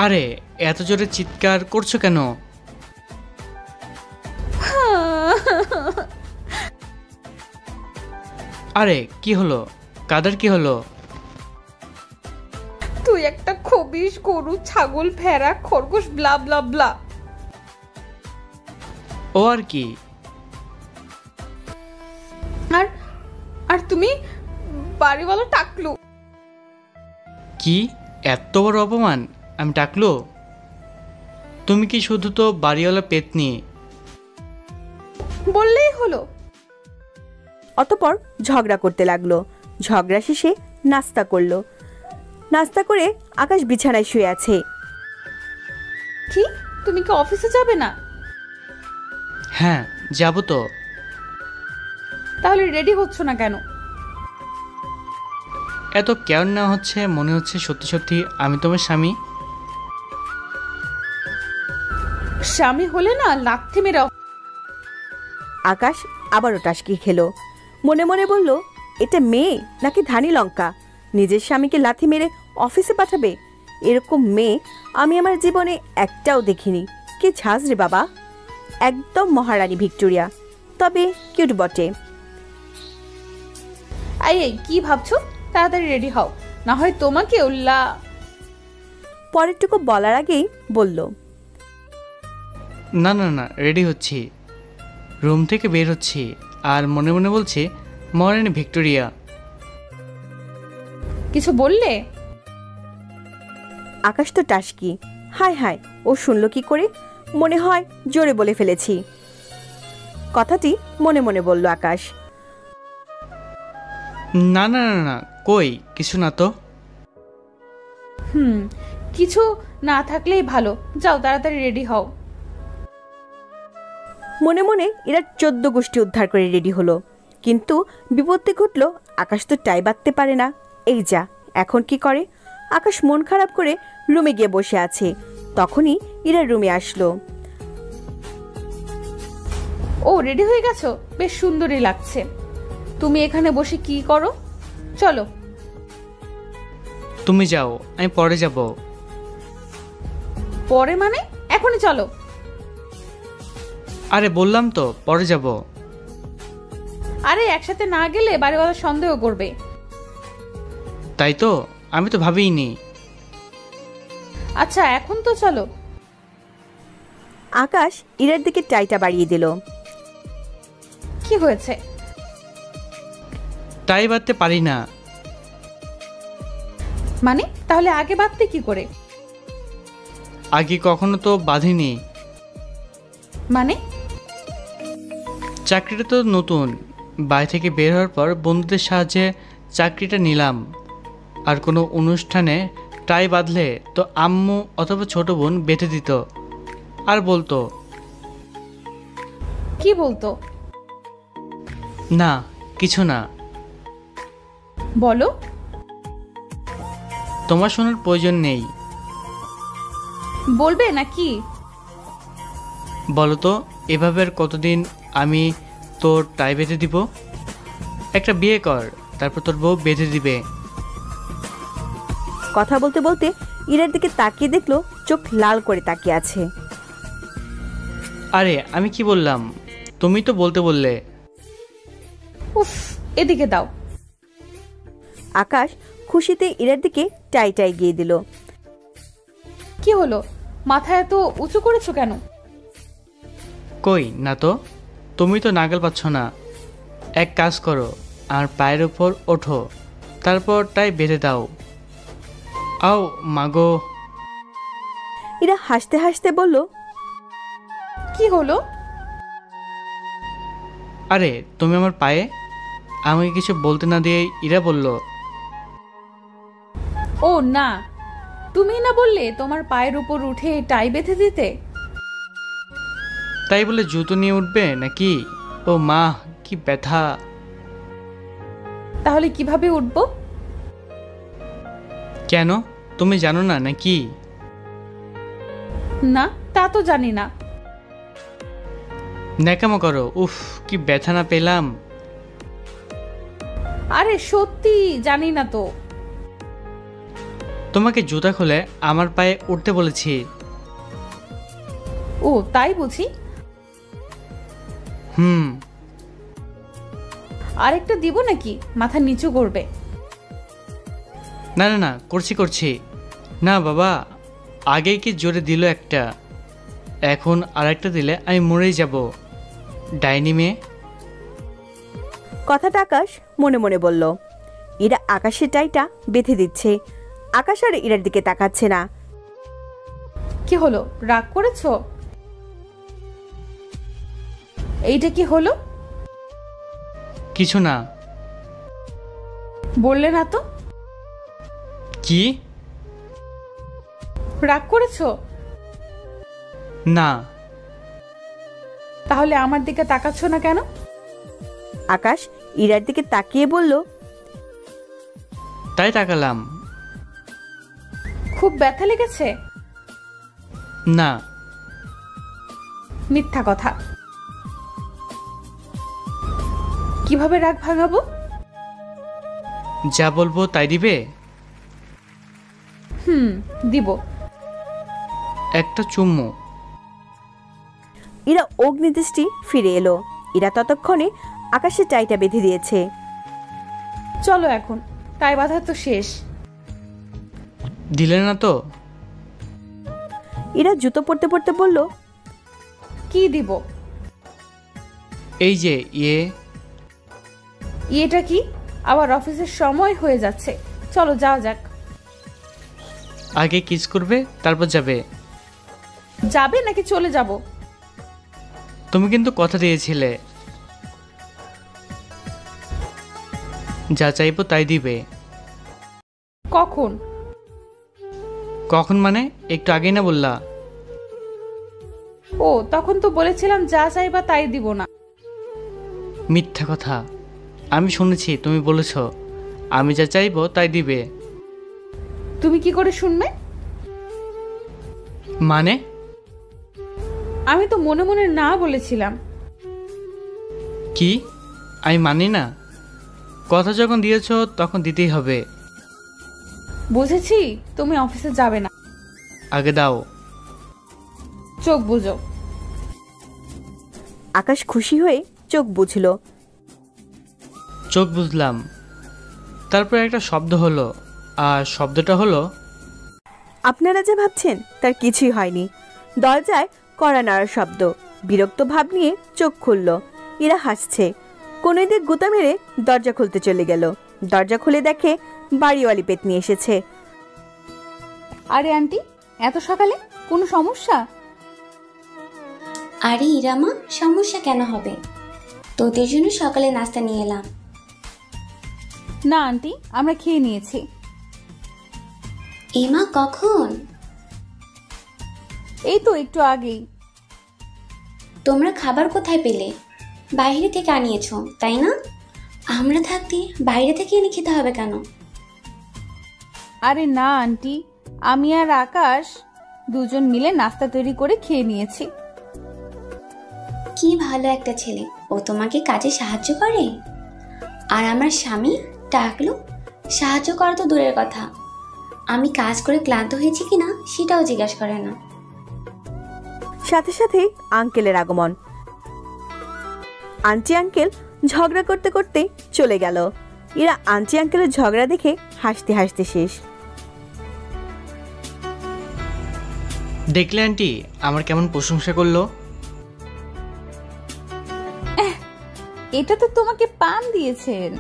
A: আরে এত জোরে চিৎকার করছো কেন? আরে কি হলো, কাদের কি হলো?
D: তুই একটা খবিস, গরু, ছাগল, ভেড়া, খরগোশ, ব্লা ব্লা ব্লা।
A: ও আর কি?
D: আর আর তুমি বাড়িওয়ালা টাকলু।
A: কি এত বড় অপমান? আমি টাকলো? তুমি কি শুধু তো বাড়িওয়ালা পেতনি?
D: বললেই হলো।
C: অতঃপর ঝগড়া করতে লাগলো। ঝগড়া শেষে নাস্তা করলো। নাস্তা করে আকাশ বিছানায় শুয়ে আছে।
D: কি, তুমি কি অফিসে যাবে না?
A: হ্যাঁ যাবো তো।
D: তাহলে রেডি হচ্ছ না কেন?
A: এত কেয়ার নেওয়া হচ্ছে, মনে হচ্ছে সত্যি সত্যি আমি তোমার স্বামী।
D: স্বামী হলে না লাথি মেরে
C: আকাশ আবারও টাসকি খেলো। মনে মনে বলল, এটা মেয়ে নাকি ধানি লঙ্কা, নিজের স্বামীকে লাথি মেরে অফিসে পাঠাবে? এরকম মেয়ে আমি আমার জীবনে একটাও দেখিনি। কি ঝাঁজ রে বাবা, একদম মহারানী ভিক্টোরিয়া, তবে কিউট বটে।
D: এই কি ভাবছো? তাড়াতাড়ি রেডি হও, না হয় তোমাকে
C: পরেরটুকু বলার আগেই বলল,
A: না না না, রেডি হচ্ছি, রুম থেকে বের হচ্ছি, আর মনে মনে বলছি মহারানী ভিক্টোরিয়া।
D: কিছু বললে?
C: আকাশ তো টাসকি। হায় হায়, ও শুনল কি করে? মনে হয় জোরে বলে ফেলেছি। কথাটি মনে মনে বলল আকাশ।
A: না না না না, কই কিছু না তো।
D: কিছু না থাকলেই ভালো, যাও তাড়াতাড়ি রেডি হও।
C: মনে মনে এরা 14 গোষ্ঠী উদ্ধার করে রেডি হলো, কিন্তু বিপত্তি ঘটল। আকাশ তো টাই বাঁধতে পারে না। এই যা, এখন কি করে? আকাশ মন খারাপ করে রুমে গিয়ে বসে আছে। তখনই এরা রুমে আসলো।
D: ও, রেডি হয়ে গেছো? বেশ সুন্দরই লাগছে। তুমি এখানে বসে কি করো? চলো।
A: তুমি যাও, আমি পরে যাব।
D: পরে মানে? এখনই চলো।
A: আরে বললাম তো পরে যাব।
D: আরে একসাথে না গেলে বাড়িওয়ালা সন্দেহ করবে।
A: তাই তো, আমি তো ভাবিনি।
D: আচ্ছা এখন তো চলো।
C: আকাশ ইরার দিকে টাইটা বাড়িয়ে দিল।
D: কি হয়েছে?
A: টাই বাঁধতে পারি না।
D: মানে তাহলে আগে বাঁধতে কি করে?
A: আগে কখনো তো বাঁধিনি।
D: মানে?
A: চাকরিটা তো নতুন, বাড়ি থেকে বের হওয়ার পর বন্ধুদের সাহায্যে চাকরিটা নিলাম। আর কোনো অনুষ্ঠানে টাই বাঁধলে তো আম্মু অথবা ছোট বোন বেঁধে দিত আর বলতো।
D: কি বলতো?
A: না, কিছু না।
D: বলো।
A: তোমার শোনার প্রয়োজন নেই।
D: বলবে নাকি?
A: বলো তো, এভাবে আর কতদিন আমি তোর টাই বেঁধে দিব? একটা বিয়ে কর, তারপর তোর বউ বেঁধে দিবে।
C: কথা বলতে বলতে ইরার দিকে তাকিয়ে দেখলো চোখ লাল করে তাকিয়ে আছে।
A: আরে আমি কি বললাম, তুমি তো বলতে বললে।
D: উফ, এদিকে দাও।
C: আকাশ খুশিতে ইরার দিকে টাই টাই গিয়ে দিল।
D: কি হলো, মাথা এত উঁচু করেছো কেন?
A: কই না তো, তুমি তো নাগাল পাচ্ছ না। এক কাজ করো, আর পায়ের উপর ওঠো, তারপর টাই বেঁধে দাও। আও মাগো।
C: ইরা হাসতে হাসতে বলল,
D: কি হলো?
A: আরে তুমি আমার পায়ে। আমাকে কিছু বলতে না দিয়ে ইরা বলল।
D: ও না, তুমি না বললে তোমার পায়ের উপর উঠে টাই বেঁধে দিতে?
A: তাই বলে জুতো নিয়ে উঠবে নাকি? ও মা, কি ব্যথা।
D: তাহলে কিভাবে উঠবো?
A: কেন, তুমি জানো না নাকি?
D: না, তা তো জানি না।
A: ন্যাকামো করো। উফ, কি ব্যথা না পেলাম।
D: আরে সত্যি জানি না তো।
A: তোমাকে জুতা খুলে আমার পায়ে উঠতে বলেছি।
D: ও তাই বুঝি। আরেকটা দিব নাকি? মাথা নিচু করবে।
A: না না না, করছি করছি। না বাবা, আগে কি জোরে দিল একটা, এখন আরেকটা দিলে আমি মরেই যাব। ডাইনি মেয়ে।
C: কথাটা আকাশ মনে মনে বলল। ইরা আকাশের টাইটা বেঁধে দিচ্ছে। আকাশ আর ইরার দিকে তাকাচ্ছে না।
D: কি হলো, রাগ করেছো? এইটা কি হলো?
A: কিছু না।
D: বললে না তো।
A: কি?
D: রাগ করেছো?
A: না।
D: তাহলে আমার দিকে তাকাচ্ছ না কেন?
C: আকাশ ইরার দিকে তাকিয়ে বলল,
A: তাই তাকালাম।
D: খুব ব্যথা লেগেছে?
A: না।
D: মিথ্যা কথা। কিভাবে রাগ ভাঙাবো?
A: যা বলবো তাই দিবে?
D: দিব।
A: একটা চুম্মু।
C: ইরা অগ্নিদৃষ্টি ফিরে এলো। ইরা ততক্ষণে আকাশের টাইটা বেঁধে দিয়েছে।
D: চলো এখন, টাই বাঁধা তো শেষ।
A: দিলে না তো?
C: ইরা জুতো পরতে পরতে বলল,
D: কি দিব?
A: এই যে
D: এটা কি? আবার অফিসের সময় হয়ে যাচ্ছে, চলো যাওয়া যাক।
A: আগে কিস করবে তারপর যাবে?
D: যাবে নাকি চলে যাব?
A: তুমি কিন্তু কথা দিয়েছিলে যা চাইবো তাই দিবে।
D: কখন?
A: কখন মানে? একটু আগেই না বললা?
D: ও, তখন তো বলেছিলাম যা চাইবা তাই দিব না।
A: মিথ্যা কথা। আমি শুনেছি তুমি বলেছ আমি যা চাইবো তাই দিবে।
D: তুমি কি করে শুনবে?
A: মানে?
D: আমি তো মনে মনে না বলেছিলাম।
A: কি? আমি মানি না? কথা যখন দিয়েছো তখন দিতেই হবে।
D: বুঝেছি তুমি অফিসে যাবে না।
A: আগে দাও।
D: চোখ বুঝো।
C: আকাশ খুশি হয়ে চোখ বুঝল।
A: চোখ বুঝলাম। তারপর একটা শব্দ হলো, আর শব্দটা হলো,
C: আপনারা যা ভাবছেন তার কিছুই হয়নি। দরজায় কড়া নাড়ার শব্দ। বিরক্ত ভাব নিয়ে চোখ খুলল। ইরা হাসছে। কোনো দিক গুতা মেরে দরজা খুলতে চলে গেল। দরজা খুলে দেখে বাড়িওয়ালি পেতনি এসেছে।
D: আরে আন্টি, এত সকালে কোনো সমস্যা?
E: আরে ইরামা, সমস্যা কেন হবে? তোদের জন্য সকালে নাস্তা নিয়ে এলাম।
D: না আন্টি, আমরা খেয়ে নিয়েছি।
E: এমা, কখন?
D: এই তো একটু আগেই।
E: তোমরা খাবার কোথায় পেলে? বাইরে থেকে আনিয়েছো তাই না? আমরা থাকতে বাইরে থেকে এনে খেতে হবে কেন?
D: আরে না আন্টি, আমি আর আকাশ দুজন মিলে নাস্তা তৈরি করে খেয়ে নিয়েছি।
E: কি ভালো একটা ছেলে, ও তোমাকে কাজে সাহায্য করে। আর আমার স্বামী ডাকলো, সাহায্য করা তো দূরের কথা, আমি কাজ করে ক্লান্ত হয়েছি কিনা সেটাও জিজ্ঞাসা করে না।
C: সাথে সাথেই আঙ্কেলের আগমন। আন্টি আঙ্কেল ঝগড়া করতে করতে চলে গেল। এরা আন্টি আঙ্কেলের ঝগড়া দেখে হাসতে হাসতে শেষ।
A: দেখলে আন্টি আমার কেমন প্রশংসা করলো?
D: এটা তো তোমাকে পাম দিয়েছেন।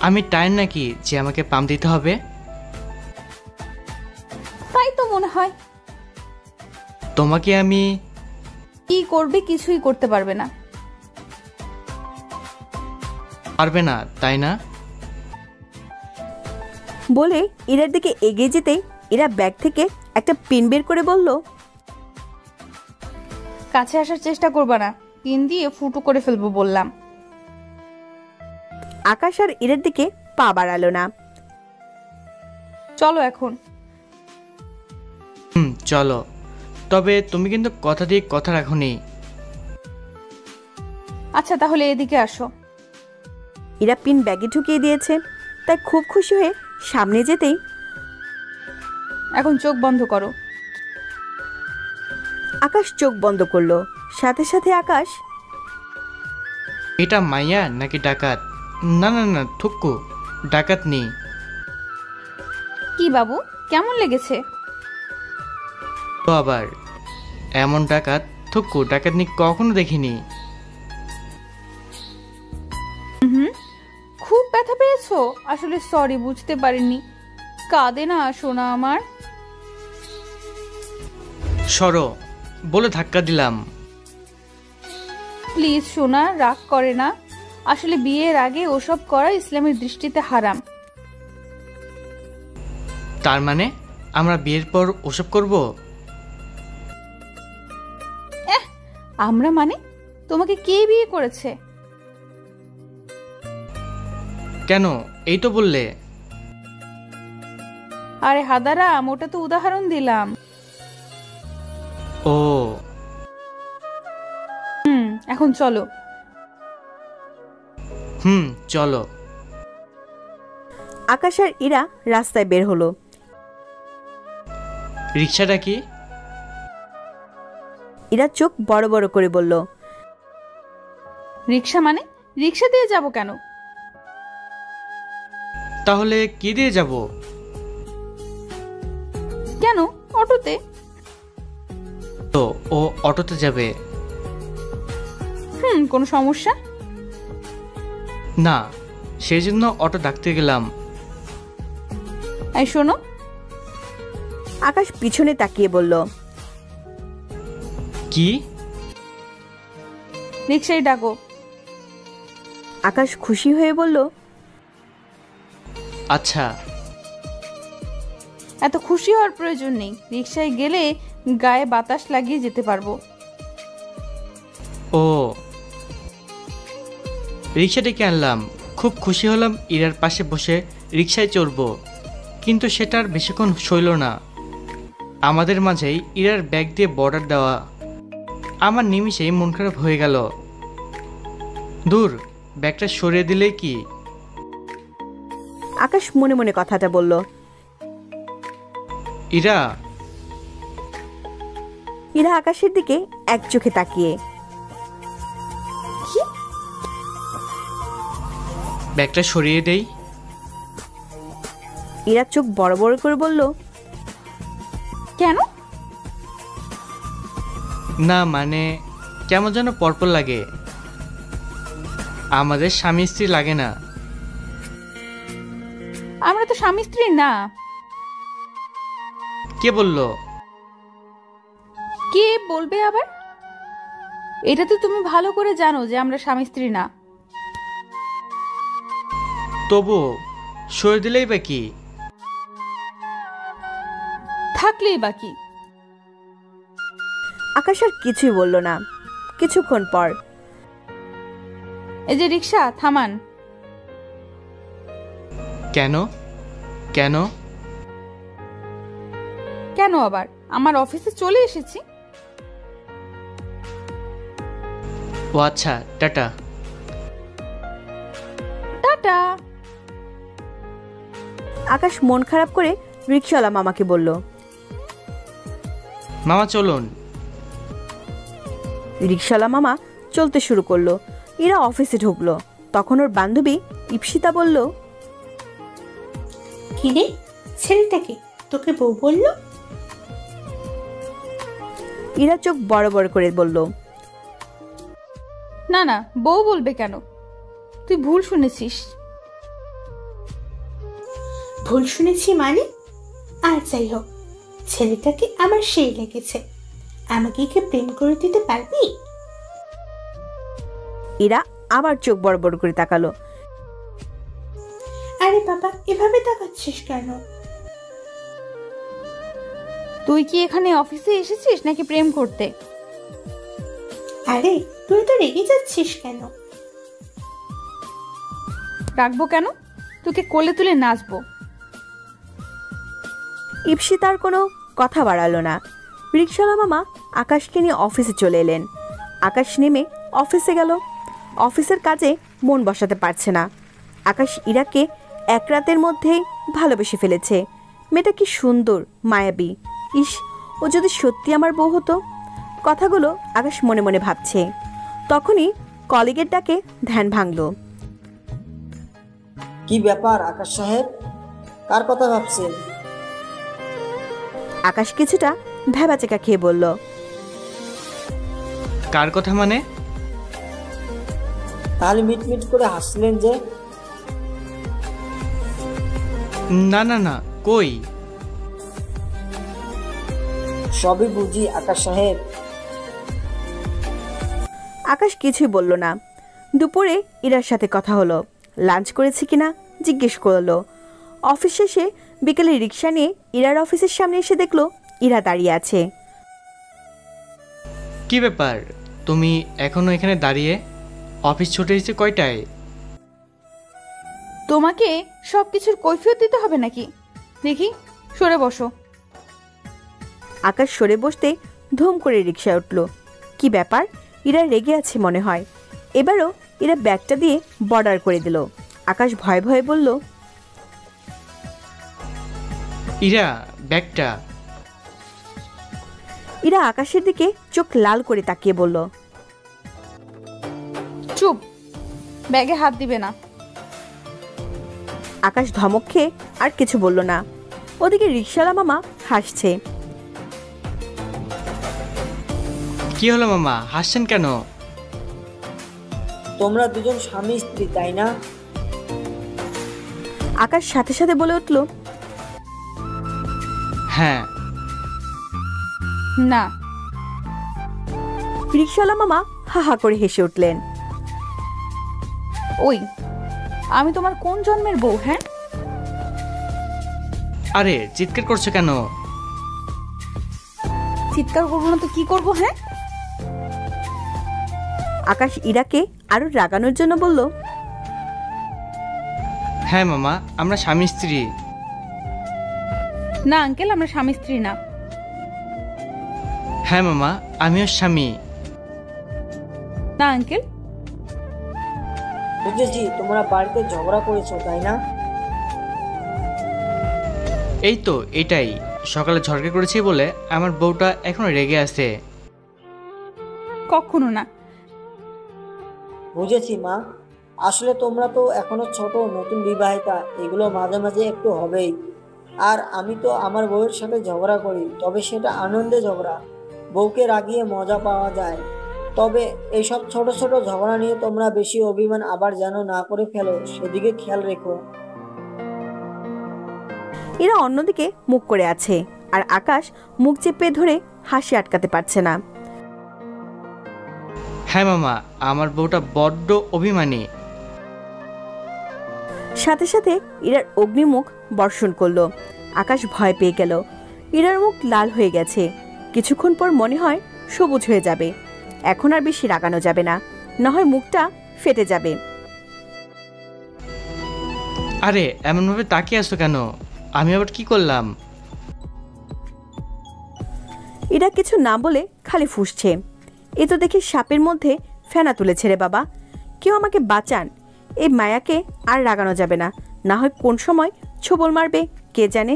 A: আমি টাইম নাকি যে আমাকে পাম দিতে হবে?
D: তাই তো মনে হয়।
A: তোমাকে আমি
D: কি করবে? কিছুই করতে পারবে না।
A: পারবে না তাই না?
C: বলে ইরার দিকে এগিয়ে যেতেই ইরা ব্যাগ থেকে একটা পিন বের করে বলল,
D: কাছে আসার চেষ্টা করবা না, পিন দিয়ে ফুটো করে ফেলবো বললাম।
C: আকাশ আর ইরার দিকে পা বাড়ালো না।
D: চলো এখন।
A: চলো, তবে তুমি কিন্তু কথা দিয়ে কথা রাখোনি।
D: আচ্ছা তাহলে এদিকে আসো।
C: ইরা পিন ব্যাগে ঢুকিয়ে দিয়েছে, তাই খুব খুশি হয়ে সামনে যেতেই
D: এখন চোখ বন্ধ করো।
C: আকাশ চোখ বন্ধ করলো। সাথে সাথে আকাশ,
A: এটা মাইয়া নাকি ডাকাত? না না না, থুক্কু, ডাকাত নেই।
D: কি বাবু, কেমন লেগেছে?
A: তো আবার এমন ডাকাত, থুক্কু, ডাকাত নেই কখনো দেখিনি।
D: খুব ব্যথা পেয়েছো? আসলে সরি, বুঝতে পারিনি। কাঁদে না সোনা আমার।
A: সরো বলে ধাক্কা দিলাম।
D: প্লিজ সোনা, রাগ করে না। আসলে বিয়ের আগে ওসব করা ইসলামের দৃষ্টিতে হারাম।
A: তার মানে আমরা বিয়ের পর ওসব করব?
D: আমরা মানে? তোমাকে কে বিয়ে করেছে?
A: কেন, এই তো বললে।
D: আরে হাদারাম, ওটা তো উদাহরণ দিলাম।
A: ও,
D: এখন চলো।
A: চলো।
C: আকাশ আর ইরা রাস্তায় বের হলো।
A: রিক্সাটা কি?
C: ইরা চোখ বড় বড় করে বলল,
D: রিক্সা মানে? রিক্সা দিয়ে যাব কেন?
A: তাহলে কি দিয়ে যাব?
D: কেন, অটোতে।
A: তো ও অটোতে যাবে?
D: কোনো সমস্যা?
A: না, সেই জন্য অটো ডাকতে গেলাম।
D: এই শোনো।
C: আকাশ পিছনে তাকিয়ে বলল,
A: কি?
D: রিক্সায় ডাকো।
C: আকাশ খুশি হয়ে বলল,
A: আচ্ছা।
D: এত খুশি হওয়ার প্রয়োজন নেই, রিক্সায় গেলে গায়ে বাতাস লাগিয়ে যেতে পারবো।
A: ও, রিক্সা ডেকে আনলাম। খুব খুশি হলাম ইরার পাশে বসে রিক্সায় চড়বো, কিন্তু সেটা আর বেশিক্ষণ সইল না। আমাদের মাঝেই ইরার ব্যাগ দিয়ে বর্ডার দেওয়া। আমার নিমিষেই মন খারাপ হয়ে গেল। দূর, ব্যাগটা সরিয়ে দিলেই কি।
C: আকাশ মনে মনে কথাটা বলল।
A: ইরা।
C: ইরা আকাশের দিকে এক চোখে তাকিয়ে,
A: ব্যাগটা সরিয়ে দেই।
C: ইরা চোখ বড় বড় করে বলল,
D: কেন?
A: না মানে, কেমন যেন পরপর লাগে। আমাদের স্বামী স্ত্রী লাগে না।
D: আমরা তো স্বামী স্ত্রী না।
A: কে বলল?
D: কে বলবে আবার? এটা তো তুমি ভালো করে জানো যে আমরা স্বামী স্ত্রী না।
A: তবু সরিয়ে দিলেই বা কি?
D: থাকলেই বাকি।
C: আকাশ আর কিছুই বলল না। কিছুক্ষণ পর,
D: এই যে রিক্সা, থামান।
A: কেন? কেন?
D: কেন আবার? আমার অফিসে চলে এসেছি।
A: ও আচ্ছা, টাটা।
D: টাটা।
C: আকাশ মন খারাপ করে রিক্সাওয়ালা মামাকে বলল,
A: মামা চলুন।
C: রিক্সাওয়ালা মামা চলতে শুরু করলো। ইরা অফিসে ঢুকলো। তখন ওর বান্ধবী ইপসিতা বলল,
F: কিরে, ছেলেটাকে তোকে বউ বললো?
C: ইরা চোখ বড় বড় করে বলল,
D: না না, বউ বলবে কেন? তুই ভুল শুনেছিস।
F: ভুল শুনেছি মানে? আর যাই হোক, ছেলেটাকে আমার সেই লেগেছে। আমাকে কি প্রেম করে দিতে পারবি?
C: ইরা আবার চোখ বড় বড় করে তাকালো।
F: আরে বাবা, এভাবে তাকাচ্ছিস কেন?
D: তুই কি এখানে অফিসে এসেছিস নাকি প্রেম করতে?
F: আরে তুই তো রেগে যাচ্ছিস কেন?
D: রাখবো কেন? তোকে কোলে তুলে নাচবো।
C: ইপসিতার কোনো কথা বাড়ালো না। রিক্সাওয়ালা মামা আকাশকে নিয়ে অফিসে চলে এলেন। আকাশ নেমে অফিসে গেল। অফিসের কাজে মন বসাতে পারছে না। আকাশ ইরাকে এক রাতের মধ্যেই ভালোবেসে ফেলেছে। মেয়েটা কি সুন্দর, মায়াবী। ইস, ও যদি সত্যি আমার বউ হতো। কথাগুলো আকাশ মনে মনে ভাবছে। তখনই কলিগের ডাকে ধ্যান ভাঙল।
G: কি ব্যাপার আকাশ সাহেব, কার কথা ভাবছেন?
C: আকাশ কিছুটা ভ্যাবাচেকা খেয়ে বলল,
A: কার কথা মানে?
G: তাহলে মিটমিট করে হাসলেন যে?
A: না না না, কই?
G: সবই বুঝি আকাশ সাহেব।
C: আকাশ কিছুই বলল না। দুপুরে ইরার সাথে কথা হলো। লাঞ্চ করেছে কিনা জিজ্ঞেস করলো। অফিস শেষে বিকেলে রিক্সা নিয়ে ইরার অফিসের সামনে এসে দেখলো ইরা দাঁড়িয়ে আছে।
A: কি ব্যাপার, তুমি এখনো এখানে দাঁড়িয়ে? অফিস ছুটে এসেছে কয়টায়?
D: তোমাকে সবকিছুর কৈফিয়ত দিতে হবে নাকি? দেখি, সরে বসো।
C: আকাশ সরে বসতে ধুম করে রিকশায় উঠল। কি ব্যাপার, ইরা রেগে আছে মনে হয়। এবারও ইরা ব্যাগটা দিয়ে বর্ডার করে দিল। আকাশ ভয়ে ভয়ে বলল,
A: ইরা, ব্যাগটা।
C: ইরা আকাশের দিকে চোখ লাল করে তাকিয়ে বলল,
D: চুপ, ব্যাগে হাত দিবে না।
C: আকাশ ধমক খেয়ে আর কিছু বলল না। ওদিকে রিকশালা মামা হাসছে।
A: কি হলো মামা, হাসছেন কেন?
G: তোমরা দুজন স্বামী স্ত্রী, তাই না?
C: আকাশ সাথে সাথে বলে উঠল,
A: হ্যাঁ।
D: না।
C: রিকশালা মামা হা হা করে হেসে উঠলেন।
D: ওই, আমি তোমার কোন জন্মের বউ? হ্যাঁ,
A: আরে চিৎকার করছো কেন?
D: চিৎকার করবো না তো কি করবো? হ্যাঁ,
C: আকাশ ইরাকে আরো রাগানোর জন্য বলল,
A: হ্যাঁ মামা, আমরা স্বামী স্ত্রী।
D: না আঙ্কেল, আমরা স্বামী স্ত্রী না।
A: হ্যাঁ মামা, আমিও স্বামী।
D: না আঙ্কেল।
G: বুঝেছি, তোমরা বাড়িতে ঝগড়া করেছো, তাই না?
A: এই তো এটাই, সকালে ঝড়কা করেছি বলে আমার বউটা এখনো রেগে আছে।
D: কখনো না।
G: বুঝেছি মা, আসলে তোমরা তো এখনো ছোট, নতুন বিবাহিতা, এগুলো মাঝে মাঝে একটু হবেই। আর আমি তো আমার বউয়ের সাথে ঝগড়া করি, তবে সেটা আনন্দে ঝগড়া, বউকে রাগিয়ে মজা পাওয়া যায়। তবে এইসব ছোট ছোট ঝগড়া নিয়ে তোমরা বেশি অভিমান আবার যেন না করে ফেলো, সেদিকে খেয়াল রেখো।
C: এরা অন্যদিকে মুখ করে আছে, আর আকাশ মুখ চেপে ধরে হাসি আটকাতে পারছে না।
A: হ্যাঁ মামা, আমার বউটা বড্ড অভিমানী।
C: সাথে সাথে ইরার অগ্নিমুখ বর্ষণ করলো। আকাশ ভয় পেয়ে গেল। ইরার মুখ লাল হয়ে গেছে। কিছুক্ষণ পর মনে হয় সবুজ হয়ে যাবে। এখন আর বেশি রাগানো যাবে না, না হয় মুখটা ফেটে যাবে।
A: আরে এমনভাবে তাকিয়ে আছো কেন? আমি আবার কি করলাম?
C: ইরা কিছু না বলে খালি ফুঁসছে। এ তো দেখি সাপের মধ্যে ফেনা তুলেছে রে বাবা। কেউ আমাকে বাঁচান, এই মায়াকে আর রাগানো যাবে না, না হয় কোন সময় ছোবল মারবে কে জানে।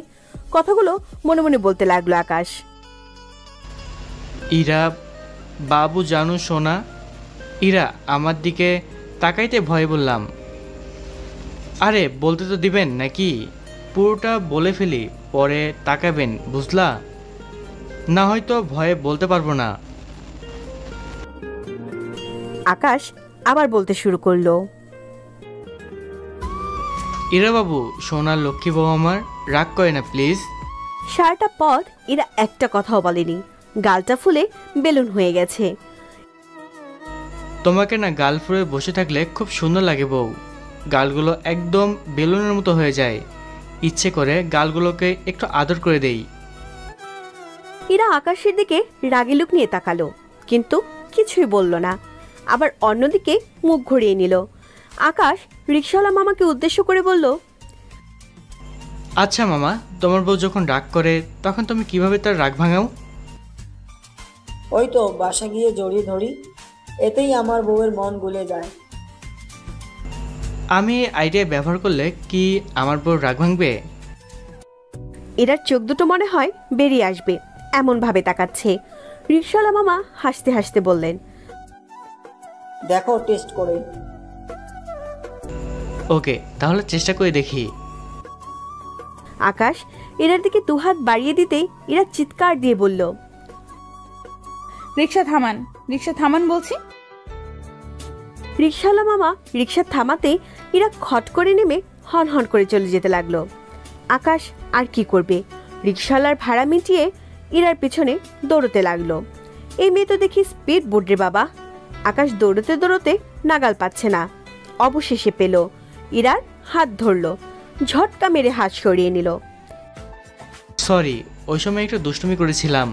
C: কথাগুলো মনে মনে বলতে লাগলো আকাশ।
A: ইরা, বাবু জানু সোনা। ইরা আমার দিকে তাকাইতে ভয় বললাম। আরে বলতে তো দিবেন নাকি? পুরোটা বলে ফেলি, পরে তাকাবেন, বুঝলা? না হয়তো ভয়ে বলতে পারবো না।
C: আকাশ আবার বলতে শুরু করলো,
A: ইরা বাবু, সোনার লক্ষ্মী বউ আমার, রাগ করে না প্লিজ।
C: সারাটা পথ এরা একটা কথাও বলেনি। গালটা ফুলে বেলুন হয়ে গেছে।
A: তোমাকে না গাল ফুলে বসে থাকলে খুব সুন্দর লাগে বউ। গালগুলো একদম বেলুনের মতো হয়ে যায়। ইচ্ছে করে গালগুলোকে একটু আদর করে দেই।
C: এরা আকাশের দিকে রাগি লুক নিয়ে তাকালো, কিন্তু কিছুই বলল না। আবার অন্যদিকে মুখ ঘুরিয়ে নিল। আকাশ রিকশাওয়ালা মামাকে উদ্দেশ্য করে বলল,
A: আচ্ছা মামা, তোমার বউ যখন রাগ করে তখন তুমি কিভাবে তার রাগ ভাঙাও?
G: ওই তো বাসা গিয়ে জড়িয়ে ধরি, এতেই আমার বউয়ের মন গলে যায়।
A: আমি আইডিয়া ব্যবহার করলে কি আমার বউ রাগ ভাঙবে?
C: এরার চোখ দুটো মনে হয় বেরিয়ে আসবে, এমন ভাবে তাকাচ্ছে। রিকশাওয়ালা মামা হাসতে হাসতে বললেন,
G: দেখো টেস্ট করে।
A: ওকে, তাহলে চেষ্টা করে দেখি।
C: আকাশ এরার দিকে দুহাত বাড়িয়ে দিতেই এরা চিৎকার দিয়ে বলল,
D: রিকশা থামান, রিকশা থামান বলছি।
C: রিকশাওয়ালা মামা রিকশা থামাতে এরা খট করে নেমে হন হন করে চলে যেতে লাগলো। আকাশ আর কি করবে, রিকশাওয়ালার ভাড়া মিটিয়ে ইরার পিছনে দৌড়তে লাগলো। এই মেয়ে তো দেখি স্পিড বোর্ড রে বাবা। আকাশ দৌড়তে দৌড়তে নাগাল পাচ্ছে না। অবশেষে পেল, ইরার হাত ধরলো, ঝটকা মেরে হাত সরিয়ে নিল।
A: সরি, ওই সময় একটু দুষ্টুমি করেছিলাম।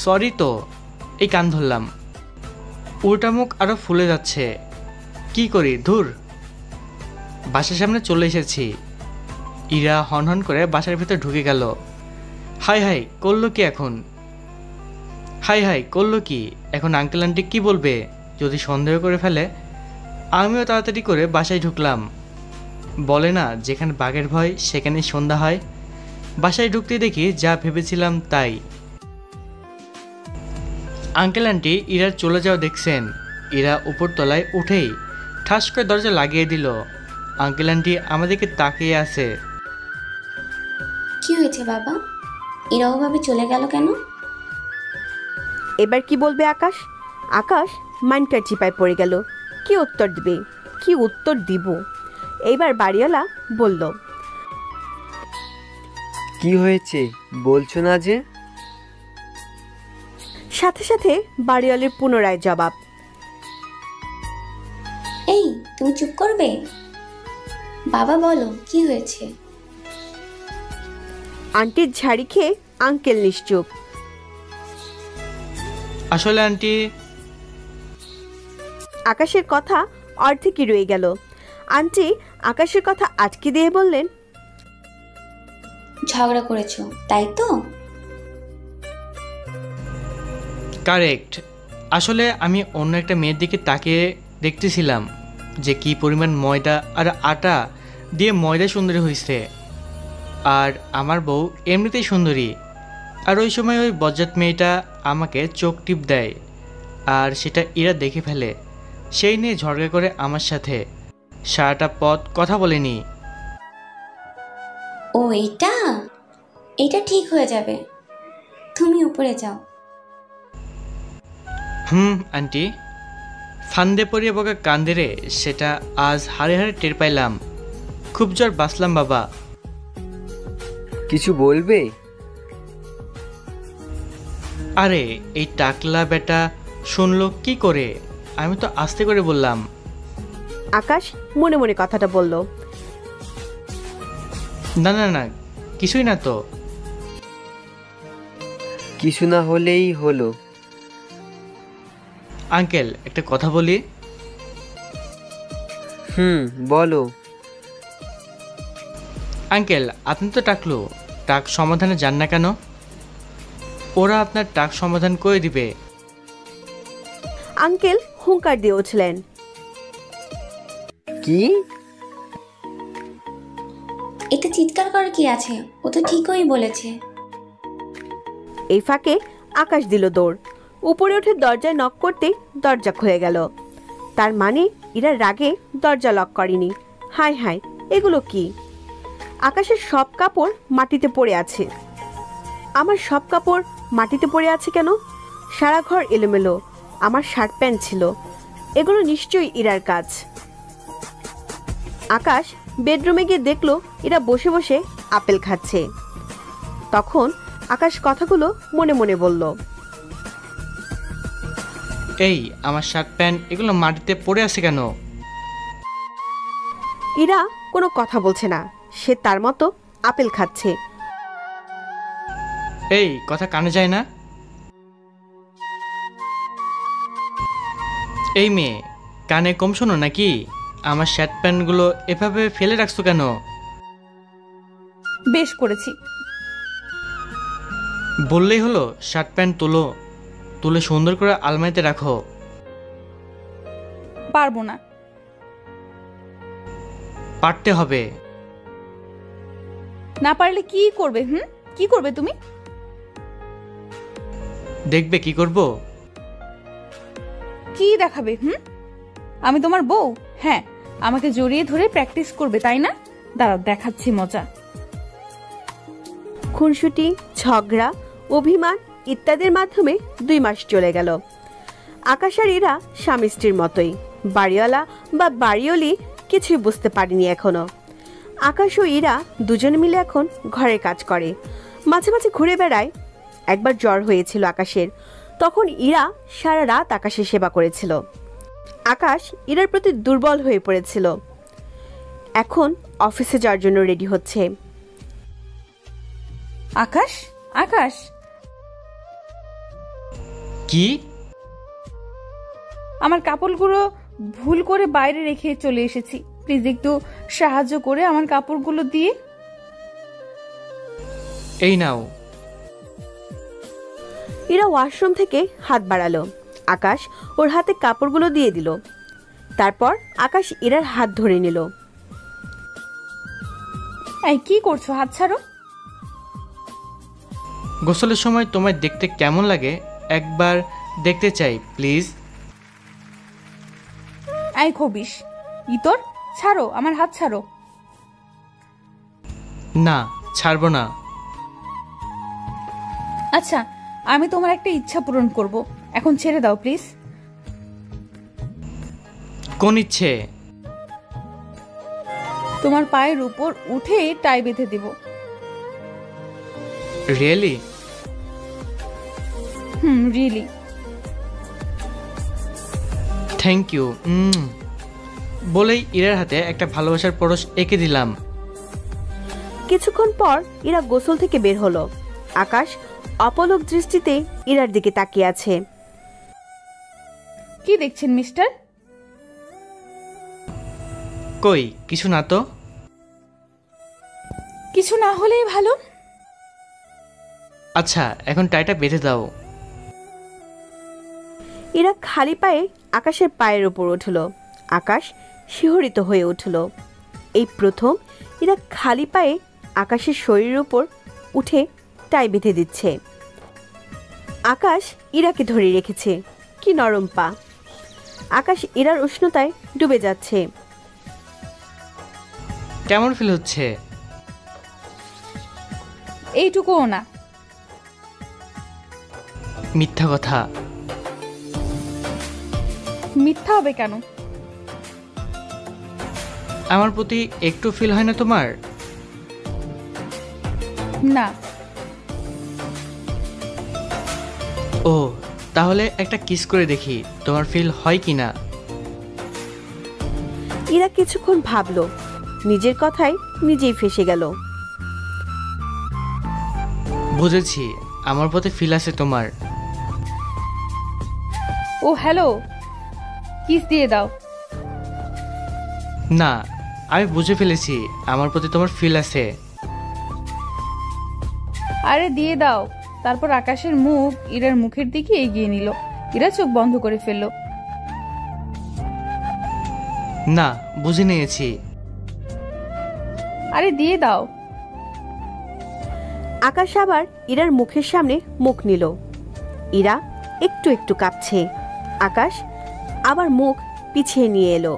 A: সরি তো, এই কান ধরলাম। উল্টা মুখ আরও ফুলে যাচ্ছে। কি করি, ধুর। বাসার সামনে চলে এসেছি। ইরা হনহন করে বাসার ভিতর ঢুকে গেল। হাই হাই করলো কি এখন? হাই হাই করলো কি এখন? আঙ্কেল আন্টি কি বলবে যদি সন্দেহ করে ফেলে? আমিও তাড়াতাড়ি করে বাসায় ঢুকলাম। বলে না, যেখানে বাঘের ভয় সেখানে সন্ধ্যা হয়। বাসায় ঢুকতে দেখি যা ভেবেছিলাম তাই। আঙ্কেল আন্টি ইরার চলে যাওয়া দেখছেন। ইরা উপরতলায় উঠেই ঠাস করে দরজা লাগিয়ে দিল। আঙ্কেল আন্টি আমাদেরকে তাকিয়ে আছে।
E: কি হয়েছে বাবা? এরাও ভাবে চলে গেল কেন?
C: এবার কি বলবে আকাশ? আকাশ মাইন্ডটার চিপায় পড়ে গেল। কি উত্তর দিবে? কি উত্তর দিব? এইবার বাড়িওয়ালা বলল,
H: কি হয়েছে বলছো না যে?
C: সাথে সাথে বাড়িওয়ালের পুনরায় জবাব,
E: এই তুমি চুপ করবে? বাবা বলো কি হয়েছে?
C: আন্টির ঝাড়ি খেয়ে আঙ্কেল নিশ্চুপ।
A: আসলে আন্টি।
C: আকাশের কথা অর্ধেকই রয়ে গেল। আন্টি আকাশের কথা আটকে দিয়ে বললেন,
E: ঝগড়া করেছো তাই তো?
A: কারেক্ট। আসলে আমি অন্য একটা মেয়ের দিকে তাকিয়ে দেখতেছিলাম যে কি পরিমাণ ময়দা আর আটা দিয়ে ময়দা সুন্দরী হয়েছে। আর আমার বউ এমনিতেই সুন্দরী। আর ওই সময় ওই বজ্জাত মেয়েটা আমাকে চোখ টিপ দেয়, আর সেটা ইরা দেখে ফেলে। সেই নিয়ে ঝগড়া করে আমার সাথে। সারাটা পথ কথা বলেনি।
E: ও এইটা এইটা ঠিক হয়ে যাবে, তুমি উপরে যাও।
A: আন্টি। ফান্দে পড়িয়ে বকা কান্দে রে, সেটা আজ হাড়ে হাড়ে টের পাইলাম। খুব জোর বাঁচলাম বাবা।
H: কিছু বলবে?
A: আরে এই টাকলা বেটা শুনলো কি করে? আমি তো আস্তে করে বললাম।
C: আকাশ মনে মনে কথাটা বলল,
A: না না না, কিছুই না তো।
H: কিছু না হলেই হলো।
A: আঙ্কেল একটা কথা বলি।
H: বলো।
A: আঙ্কেল আপনি তো টাকলো, টাক সমাধানে যান না কেন? ওরা আপনার টাক সমাধান করে দিবে।
C: আঙ্কেল হুঙ্কার দিয়ে উঠলেন,
H: কি?
E: এতে চিৎকার করার কি আছে? ও তো ঠিকই বলেছে।
C: এই ফাঁকে আকাশ দিল দৌড়। উপরে উঠে দরজায় নক করতে দরজা খুলে গেল। তার মানে এরা রাগে দরজা লক করেনি। হায় হায়, এগুলো কি? আকাশের সব কাপড় মাটিতে পড়ে আছে। আমার সব কাপড় মাটিতে পড়ে আছে কেন? সারা ঘর এলোমেলো। আমার শার্ট প্যান্ট ছিল। এগুলো নিশ্চয়ই ইরার কাজ। আকাশ বেডরুমে গিয়ে দেখলো এরা বসে বসে আপেল খাচ্ছে। তখন আকাশ কথাগুলো মনে মনে বলল,
A: এই আমার শার্ট প্যান্ট এগুলো মাটিতে পড়ে আছে কেন?
C: ইরা কোনো কথা বলছে না। সে তার মতো আপেল খাচ্ছে।
A: এই কথা কানে যায় না? এই মেয়ে, কানে কম শোনো নাকি? আমার শার্ট প্যান্টগুলো এভাবে ফেলে রাখছো কেন?
D: বেশ করেছি।
A: বললেই হলো শার্ট প্যান্ট তুলো, তুলে সুন্দর করে আলমারিতে রাখো।
D: পারবো না।
A: পারতে হবে।
D: না পারলে কি করবে? কি করবে তুমি?
A: দেখবে কি করব?
D: কি দেখাবে? আমি তোমার বউ? হ্যাঁ, আমাকে জড়িয়ে ধরে প্র্যাকটিস করবে তাই না? দাঁড়াও দেখাচ্ছি মজা।
C: খুনসুটি, ঝগড়া, অভিমান ইত্যাদির মাধ্যমে 2 মাস চলে গেল। আকাশ আর ইরা স্বামী স্ত্রীর মতোই। বাড়িওয়ালা বা বাড়িওয়ালি কিছুই বুঝতে পারেনি এখনো। আকাশ ও ইরা দুজন মিলে এখন ঘরের কাজ করে, মাঝে মাঝে ঘুরে বেড়ায়। একবার জ্বর হয়েছিল আকাশের, তখন ইরা সারা রাত আকাশের সেবা করেছিল। আকাশ ইরার প্রতি দুর্বল হয়ে পড়েছিল। এখন অফিসে যাওয়ার জন্য রেডি হচ্ছে।
D: আকাশ, আকাশ,
A: কি?
D: আমার কাপড়গুলো ভুল করে বাইরে রেখে চলে এসেছি, প্লিজ একটু সাহায্য করে আমার কাপড়গুলো দিয়ে।
A: এই নাও।
C: ইরা ওয়াশরুম থেকে হাত বাড়ালো। আকাশ ওর হাতে কাপড়গুলো দিয়ে দিল। তারপর আকাশ ইরার হাত ধরে নিল।
D: এই কি করছো? হাত ছাড়ো।
A: গোসলের সময় তোমায় দেখতে কেমন লাগে একবার দেখতে চাই প্লিজ।
D: এই খবিস, ইতর ছাড়ো, আমার হাত ছাড়ো।
A: না, ছাড়বো না।
D: আচ্ছা, আমি তোমার একটা ইচ্ছা পূরণ করব, এখন ছেড়ে দাও প্লিজ।
A: কোন ইচ্ছে?
D: তোমার পায়ের উপর উঠে টাই বেঁধে দেব।
A: রিয়েলি?
D: রিয়েলি।
A: Thank you. বলেই ইরার হাতে একটা ভালোবাসার পরশ এঁকে দিলাম।
C: কিছুক্ষণ পর ইরা গোসল থেকে বের হলো। আকাশ অপলক দৃষ্টিতে ইরার দিকে তাকিয়ে আছে।
D: কি দেখছেন মিস্টার?
A: কই কিছু না তো।
D: কিছু না হলেই ভালো।
A: আচ্ছা, এখন টাইটা বেঁধে দাও।
C: ইরা খালি পায়ে আকাশের পায়ের উপর উঠল। আকাশ শিহরিত হয়ে উঠল। এই প্রথম ইরা খালি পায়ে আকাশের শরীরের উপর উঠে টাই বেঁধে দিচ্ছে। আকাশ ইরাকে ধরে রেখেছে। কি নরম পা। আকাশ ইরার উষ্ণতায় ডুবে যাচ্ছে।
A: কেমন ফিল হচ্ছে?
D: এইটুকুও না।
A: মিথ্যা কথা।
D: মিথ্যা হবে কেন?
A: আমার প্রতি একটু ফিল হয় না তোমার?
D: না।
A: ও, তাহলে একটা কিস করে দেখি তোমার ফিল হয় কি না।
C: ইরা কিছুক্ষণ ভাবলো। নিজের কথায় নিজেই ফেসে গেল।
A: বুঝেছি, আমার প্রতি ফিল আছে তোমার।
D: ও হ্যালো, কিস দিয়ে দাও।
A: না, আমি বুঝে ফেলেছি আমার প্রতি তোমার ফিল আছে।
D: আরে দিয়ে দাও। তারপর আকাশের মুখ ইরার মুখের দিকে এগিয়ে নিল। ইরা চোখ বন্ধ করে ফেলল।
A: না, বুঝে নিয়েছি।
D: আরে দিয়ে দাও।
C: আকাশ আবার ইরার মুখের সামনে মুখ নিল। ইরা একটু একটু কাঁপছে। আকাশ আবার মুখ পিছিয়ে নিয়ে এলো।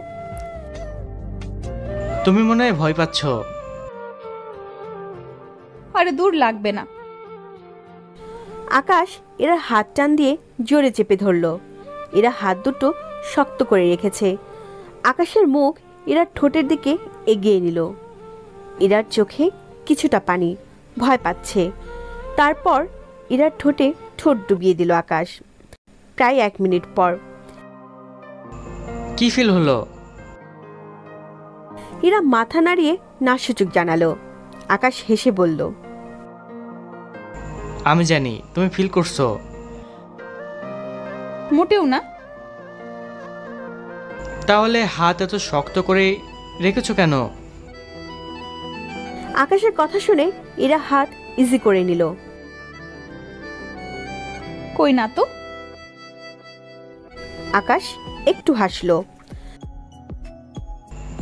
A: তুমি মনে হয় ভয় পাচ্ছ।
D: আরে দূর, লাগবে না।
C: আকাশ এরা হাত টান দিয়ে জোরে চেপে ধরল। এরা হাত দুটো শক্ত করে রেখেছে। আকাশের মুখ এরা ঠোঁটের দিকে এগিয়ে নিল। এরার চোখে কিছুটা পানি, ভয় পাচ্ছে। তারপর এরার ঠোঁটে ঠোঁট ডুবিয়ে দিল আকাশ। প্রায় 1 মিনিট পর
A: কি ফিল হলো?
C: এরা মাথা নাড়িয়ে নাসূচক জানালো। আকাশ হেসে বলল,
A: আমি জানি তুমি ফিল করছো।
D: মোটেও না।
A: তাহলে হাত এত শক্ত করে রেখেছো কেন?
C: আকাশের কথা শুনে এরা হাত ইজি করে নিল।
D: কই না তো।
C: আকাশ একটু হাসলো।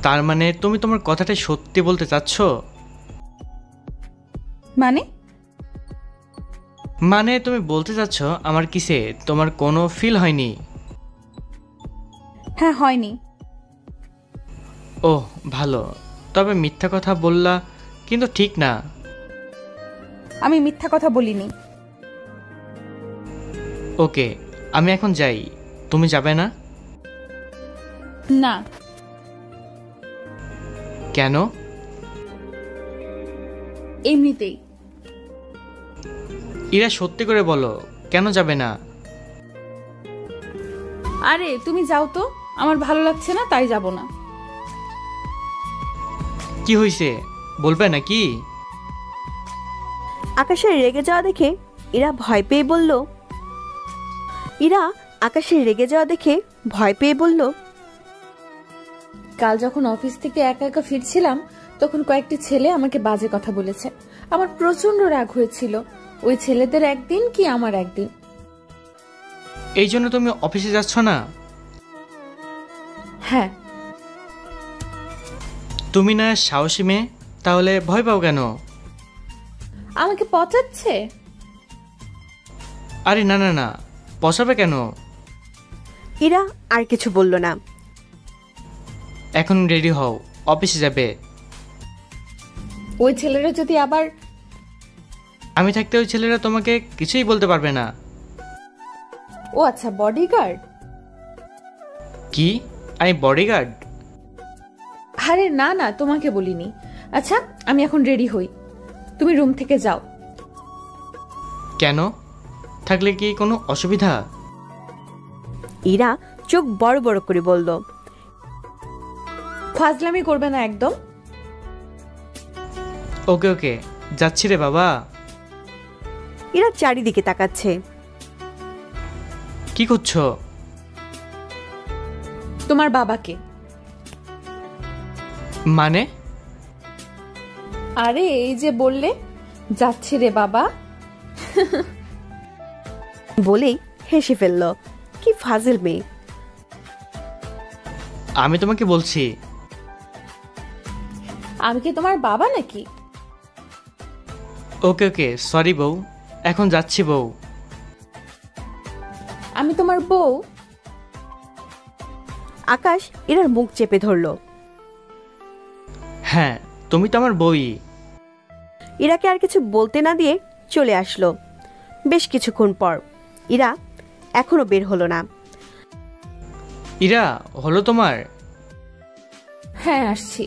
A: তার মানে তুমি তোমার কথাটা সত্যি বলতে চাচ্ছ? মানে তুমি বলতে চাচ্ছ আমার কিসে তোমার কোনো ফিল হয়নি?
D: হ্যাঁ, হয়নি।
A: ওহ, ভালো। তবে মিথ্যা কথা বললা কিন্তু ঠিক না।
D: আমি মিথ্যা কথা বলিনি।
A: ওকে, আমি এখন যাই। তুমি যাবে না?
D: না।
A: কেন?
D: এমনিতেই।
A: ইরা, সত্যি করে বলো, কেন যাবে না?
D: আরে তুমি যাও তো, আমার ভালো লাগছে না, তাই যাব না।
A: কি হয়েছে বলবে নাকি?
C: আকাশের রেগে যাওয়া দেখে ইরা ভয় পেয়ে বলল, ইরা আকাশের রেগে যাওয়া দেখে ভয় পেয়ে বলল,
D: কাল যখন অফিস থেকে একা একা ফিরছিলাম তখন কয়েকটি ছেলে আমাকে বাজে কথা বলেছে। আমার প্রচন্ড রাগ হয়েছিল। ওই ছেলেদের একদিন কি আমার একদিন।
A: এই জন্য তুমি অফিসে যাচ্ছ না?
D: হ্যাঁ।
A: তুমি না সাহসী মেয়ে, তাহলে ভয় পাও কেন?
D: আমাকে পচাচ্ছে?
A: আরে না না না, পচাবে কেন?
C: ইরা আর কিছু বলল না।
A: এখন রেডি হও, অফিসে যাবে।
D: ওই ছেলেরা যদি আবার...
A: আমি থাকতে ওই ছেলেরা তোমাকে কিছুই বলতে পারবে না।
D: ও আচ্ছা, বডিগার্ড?
A: কি, আমি বডিগার্ড?
D: আরে না না, তোমাকে বলিনি। আচ্ছা, আমি এখন রেডি হই, তুমি রুম থেকে যাও।
A: কেন? থাকলে কি কোনো অসুবিধা?
C: ইরা চোখ বড় বড় করে বলল,
D: ফাজলামি করবে না একদম।
A: ওকে ওকে, যাচ্ছি রে বাবা।
C: ইরা চারিদিকে তাকাচ্ছে।
A: কি করছো?
D: তোমার বাবাকে।
A: মানে?
D: আরে এই যে বললে যাচ্ছি রে বাবা,
C: বলেই হেসে ফেলল। কি ফাজিল মেয়ে।
A: আমি তোমাকে বলছি।
D: আমি কি তোমার বাবা নাকি?
A: ওকে ওকে, সরি বউ, এখন যাচ্ছি বউ।
D: আমি তোমার বউ?
C: আকাশ ইরার মুখ চেপে ধরল।
A: হ্যাঁ, তুমি তো আমার বউই।
C: ইরাকে আর কিছু বলতে না দিয়ে চলে আসলো। বেশ কিছুক্ষণ পর ইরা এখনো বের হলো না।
A: ইরা, হলো তোমার?
D: হ্যাঁ, আসছি।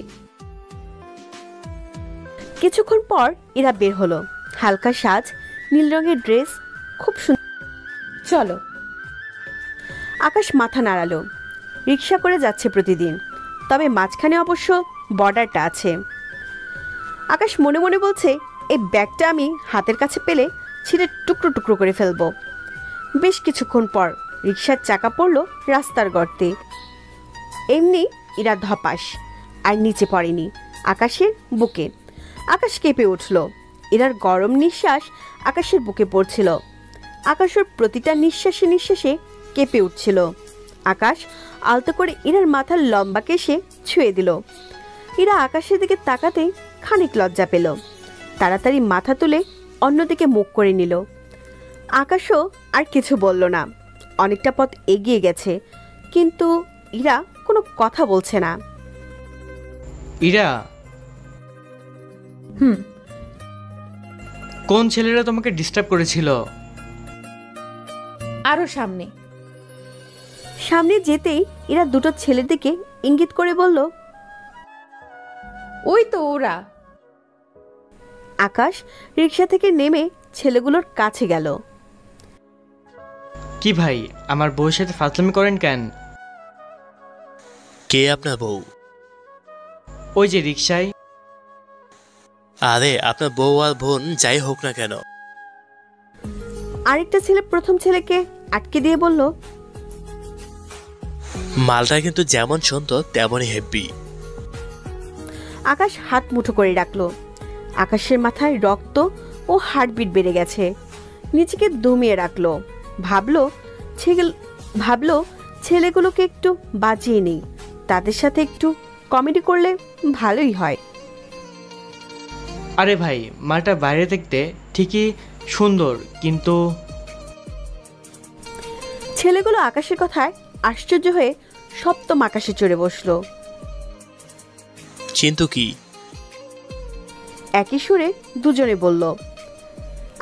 C: কিছুক্ষণ পর ইরা বের হলো। হালকা সাজ, নীল রঙের ড্রেস, খুব সুন্দর।
D: চলো।
C: আকাশ মাথা নাড়ালো। রিক্সা করে যাচ্ছে প্রতিদিন, তবে মাঝখানে অবশ্য বর্ডারটা আছে। আকাশ মনে মনে বলছে, এই ব্যাগটা আমি হাতের কাছে পেলে ছিঁড়ে টুকরো টুকরো করে ফেলবো। বেশ কিছুক্ষণ পর রিক্সার চাকা পড়ল রাস্তার গর্তে। এমনি ইরা ধপাস, আর নিচে পড়েনি, আকাশের বুকে। আকাশ কেঁপে উঠল। ইরার গরম নিঃশ্বাস আকাশের বুকে পড়ছিল। আকাশের প্রতিটা নিঃশ্বাসে নিঃশ্বাসে কেঁপে উঠছিল। আকাশ আলতো করে ইরার মাথার লম্বা কেশে ছুঁয়ে দিল। ইরা আকাশের দিকে তাকাতে খানিক লজ্জা পেল। তাড়াতাড়ি মাথা তুলে অন্যদিকে মুখ করে নিল। আকাশও আর কিছু বলল না। অনেকটা পথ এগিয়ে গেছে, কিন্তু ইরা কোনো কথা বলছে না।
A: ইরা, কোন ছেলেরা তোমাকে ডিস্টার্ব করেছিল?
D: আরো সামনে।
C: সামনে যেতেই ইরা দুটো ছেলের দিকে ইঙ্গিত করে বলল,
D: ওই তো ওরা।
C: আকাশ রিক্সা থেকে নেমে ছেলেগুলোর কাছে গেল।
A: কি ভাই, আমার বউয়ের সাথে ফাজলামি করেন কেন?
I: কে আপনার বউ?
A: ওই যে রিক্সায়।
I: আরে আপনার বউ আর বোন যাই হোক না কেন,
C: আরেকটা ছেলে প্রথম ছেলেকে আটকে দিয়ে বলল,
I: মালটা কিন্তু যেমন সুন্দর তেমনই হেব্বি।
C: আকাশ হাত মুঠো করে রাখলো। আকাশের মাথায় রক্ত ও হার্টবিট বেড়ে গেছে। নিজেকে দমিয়ে রাখলো। ভাবলো ছেলেগুলোকে একটু বাজিয়ে নেই, তাদের সাথে একটু কমেডি করলে ভালোই হয়।
A: আরে ভাই, মালটা বাইরে দেখতে ঠিকই সুন্দর, কিন্তু
C: ছেলেগুলো আকাশের কথায় আশ্চর্য হয়ে সপ্তম আকাশে চড়ে বসলো।
I: কিন্তু কি?
C: একই সুরে দুজনে বলল।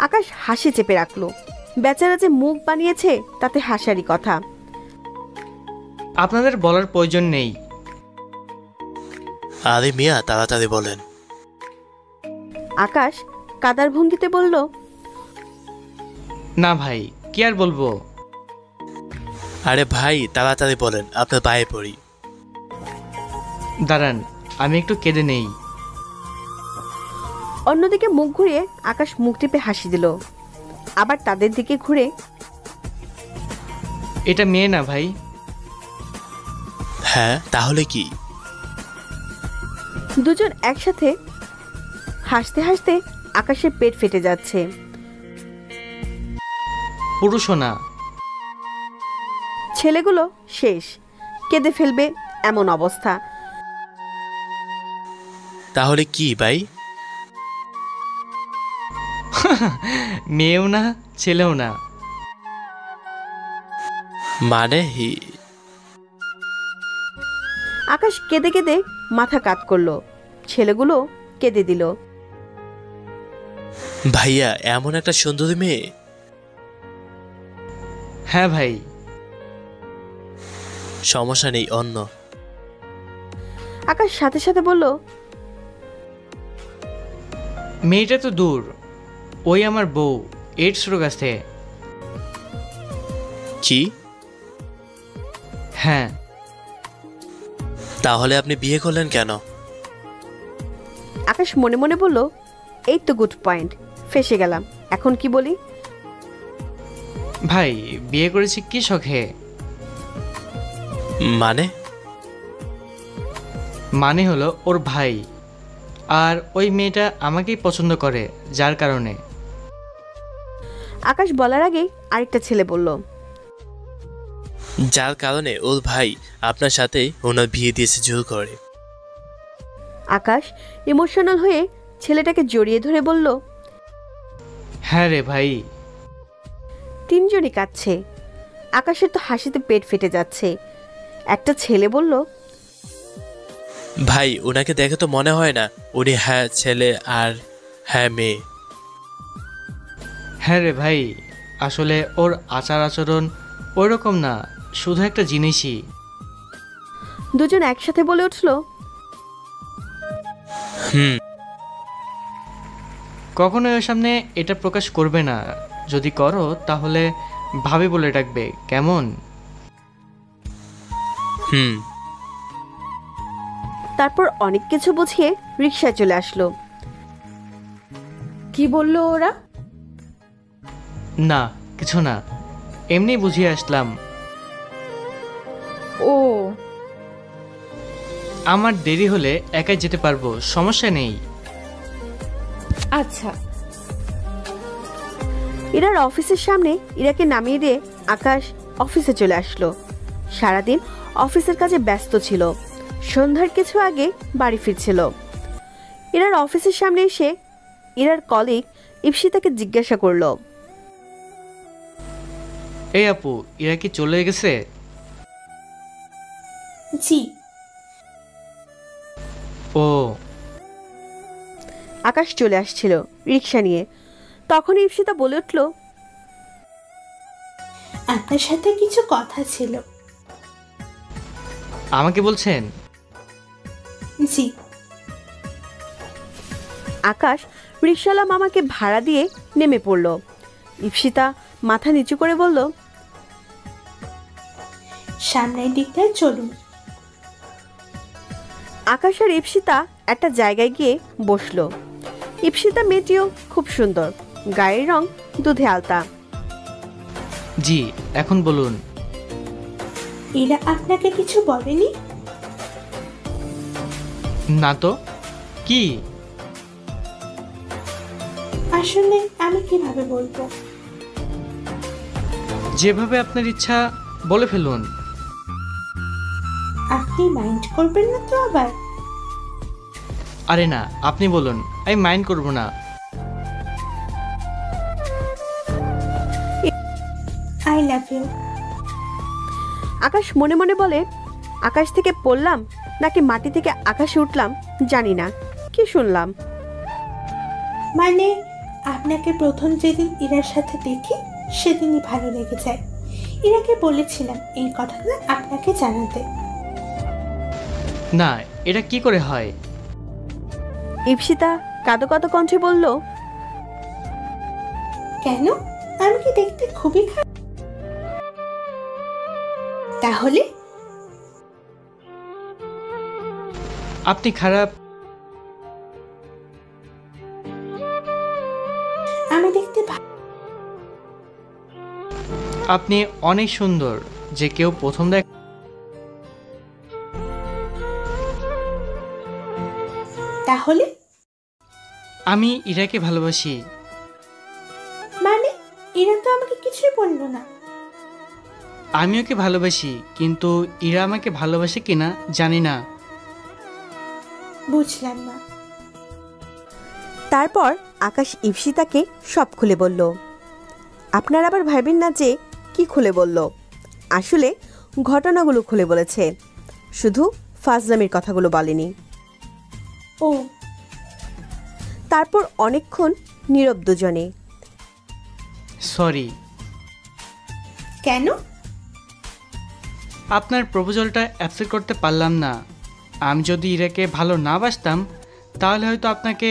C: আকাশ হাসি চেপে রাখলো। বেচারা যে মুখ বানিয়েছে তাতে হাসারই কথা।
A: আপনাদের বলার প্রয়োজন নেই।
I: আরে মিয়া, তাড়াতাড়ি বলেন।
C: আকাশ কাদার ভঙ্গিতে বলল,
A: না ভাই, কি আর বলবো।
I: আরে ভাই, তাড়াতাড়ি বলেন, আপনার পায়ে পড়ি।
A: দাঁড়ান, আমি একটু কেঁদে নেই।
C: অন্যদিকে মুখ ঘুরিয়ে আকাশ মুখ টিপে হাসি দিল। আবার তাদের দিকে ঘুরে,
A: এটা মেয়ে না ভাই।
I: হ্যাঁ, তাহলে কি?
C: দুজন একসাথে হাসতে হাসতে আকাশের পেট ফেটে যাচ্ছে।
A: পুরুষ না।
C: ছেলেগুলো শেষ, কেঁদে ফেলবে এমন অবস্থা।
I: তাহলে কি ভাই?
A: মেয়েও না, ছেলেও না।
I: মানে
C: আকাশ কেঁদে কেঁদে মাথা কাত করলো, ছেলেগুলো কেঁদে দিল।
I: ভাইয়া এমন একটা সুন্দরী মেয়ে।
A: হ্যাঁ ভাই।
I: সমস্যা নেই, অন্য।
C: আকাশ সাথে সাথে বলল,
A: মেয়েটা তো দূর, ওই আমার বউ, এইডস রোগ আছে।
I: কি?
A: হ্যাঁ।
I: তাহলে আপনি বিয়ে করলেন কেন?
C: আকাশ মনে মনে বলল, এই তো গুড পয়েন্ট, ফেসে গেলাম, এখন কি বলি?
A: ভাই বিয়ে করেছি কি শখে? মানে হলো ওর ভাই, আর ওই মেয়েটা আমাকেই পছন্দ করে, যার কারণে।
C: আকাশ বলার আগেই আরেকটা ছেলে বলল,
I: যার কারণে ওর ভাই আপনার সাথে ওনার বিয়ে দিয়েছে জোর করে।
C: আকাশ ইমোশনাল হয়ে ছেলেটাকে জড়িয়ে ধরে বলল,
A: হ্যাঁ রে ভাই।
C: তিনজনই কাঁদছে। আকাশের তো হাসিতে পেট ফেটে যাচ্ছে। একটা ছেলে বলল,
I: ভাই ওনাকে দেখে তো মনে হয় না উনি হ্যাঁ ছেলে আর হ্যাঁ মেয়ে।
A: হ্যাঁ রে ভাই, আসলে ওর আচার আচরণ ওই রকম না, শুধু একটা জিনিসই।
C: দুজন একসাথে বলে উঠল,
A: কখনোই ওর সামনে এটা প্রকাশ করবে না, যদি করো তাহলে ভাবি বলে ডাকবে, কেমন?
C: তারপর অনেক কিছু বুঝিয়ে রিকশায় চলে আসলো।
D: কি বললো ওরা?
A: না কিছু না, এমনি বুঝিয়ে আসলাম।
D: ও,
A: আমার দেরি হলে একাই যেতে পারবো, সমস্যা নেই।
D: আচ্ছা।
C: ইরার অফিসের সামনে ইরাকে নামিয়ে দিয়ে আকাশ অফিসে চলে আসলো। সারাদিন অফিসের কাজে ব্যস্ত ছিল, সন্ধ্যার কিছু আগে বাড়ি ফিরছিল। ইরার অফিসের সামনে এসে ইরার কলিগ ইপসিতাকে জিজ্ঞাসা করলো,
A: এই আপু, এরা কি চলে গেছে?
F: জি।
A: ও।
C: আকাশ চলে আসছিল রিক্সা নিয়ে। তখন ইপসিতা বলে উঠল,
F: আপনার সাথে কিছু কথা ছিল।
A: আমাকে বলছেন?
F: জি।
C: আকাশ রিক্সাওয়ালা মামাকে ভাড়া দিয়ে নেমে পড়ল। ইপসিতা মাথা নিচু করে বলল,
F: সামনের দিকটায় চলুন।
C: আকাশ আর ইপসিতা একটা জায়গায় গিয়ে বসলো। ইপসিতা মেয়েটিও খুব সুন্দর, গায়ের রং দুধে আলতা।
A: জি, এখন বলুন।
F: এরা আপনাকে কিছু বলেনি?
A: না তো, কি?
F: আসলে আমি কিভাবে বলবো?
A: যেভাবে আপনার ইচ্ছা বলে ফেলুন।
F: আপনি মাইন্ড করবেন না তো আবার?
A: আরে না, আপনি বলুন, আমি মাইন্ড করব না।
F: I love you.
C: আকাশ মনে মনে বলে, আকাশ থেকে পড়লাম নাকি মাটি থেকে আকাশে উঠলাম জানি না, কি শুনলাম?
F: মানে আপনাকে প্রথম যেদিন ইরার সাথে দেখি সেদিনই ভালো লেগে যায়। ইরাকে বলেছিলাম এই কথাটা আপনাকে জানাতে।
A: না, এটা কি করে হয়?
C: ইপসিতা কাঁদো কাঁদো কণ্ঠে বলল,
F: কেন? আমি কি দেখতে খুবই খারাপ? তাহলে
A: আপনি খারাপ?
F: আমি দেখতে
A: আপনি অনেক সুন্দর, যে কেউ প্রথম দেখ
F: তাহলে?
A: আমি ইরাকে ভালোবাসি।
F: মানে ইরা তো আমাকে কিছুই বললো না।
A: আমি ওকে ভালোবাসি, কিন্তু ইরা আমাকে ভালোবাসে কিনা জানি না।
F: বুঝলাম না।
J: তারপর আকাশ ইপসিতাকে সব খুলে বলল। আপনারা আবার ভাবেন না যে কি খুলে বলল, আসলে ঘটনাগুলো খুলে বলেছে, শুধু ফাজলামির কথাগুলো বলেনি।
F: ও।
J: তারপর অনেকক্ষণ নীরব দুজনে।
A: সরি।
F: কেন?
A: আপনার প্রপোজালটা অ্যাকসেপ্ট করতে পারলাম না। আমি যদি ইরাকে ভালো না বাসতাম তাহলে হয়তো আপনাকে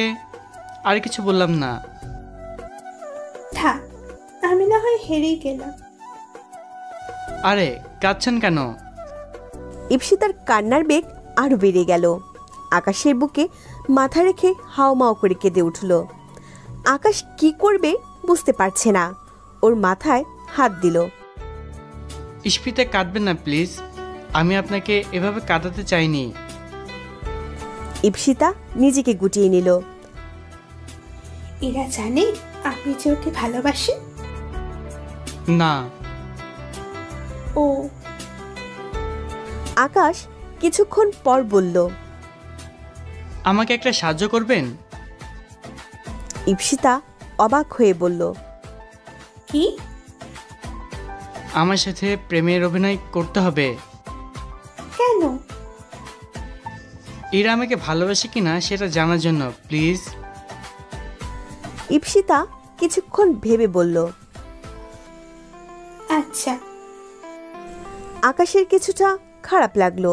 A: আর কিছু বললাম না।
F: থাক, আমি না হয় হেরেই গেলাম।
A: আরে কাঁদছেন কেন?
J: ইপসিতার কান্নার বেগ আরও বেড়ে গেল। আকাশের বুকে মাথা রেখে হাওমাও করে কেঁদে উঠল। আকাশ কি করবে বুঝতে পারছে না, ওর মাথায় হাত দিল।
A: ইস্পিতে কাঁদবেন না প্লিজ, আমি আপনাকে এভাবে কাঁদাতে চাইনি।
J: ইপসিতা নিজেকে গুটিয়ে নিল।
F: এরা জানে আপনি যে ওকে ভালোবাসেন?
A: না।
F: ও।
J: আকাশ কিছুক্ষণ পর বলল,
A: আমাকে একটা সাহায্য করবেন?
J: ইপসিতা অবাক হয়ে বলল,
F: কি?
A: আমার সাথে প্রেমের অভিনয় করতে হবে।
F: কেন?
A: ইরা আমাকে ভালোবাসে কিনা সেটা জানার জন্য প্লিজ।
J: ইপসিতা কিছুক্ষণ ভেবে বলল,
F: আচ্ছা।
J: আকাশের কিছুটা খারাপ লাগলো।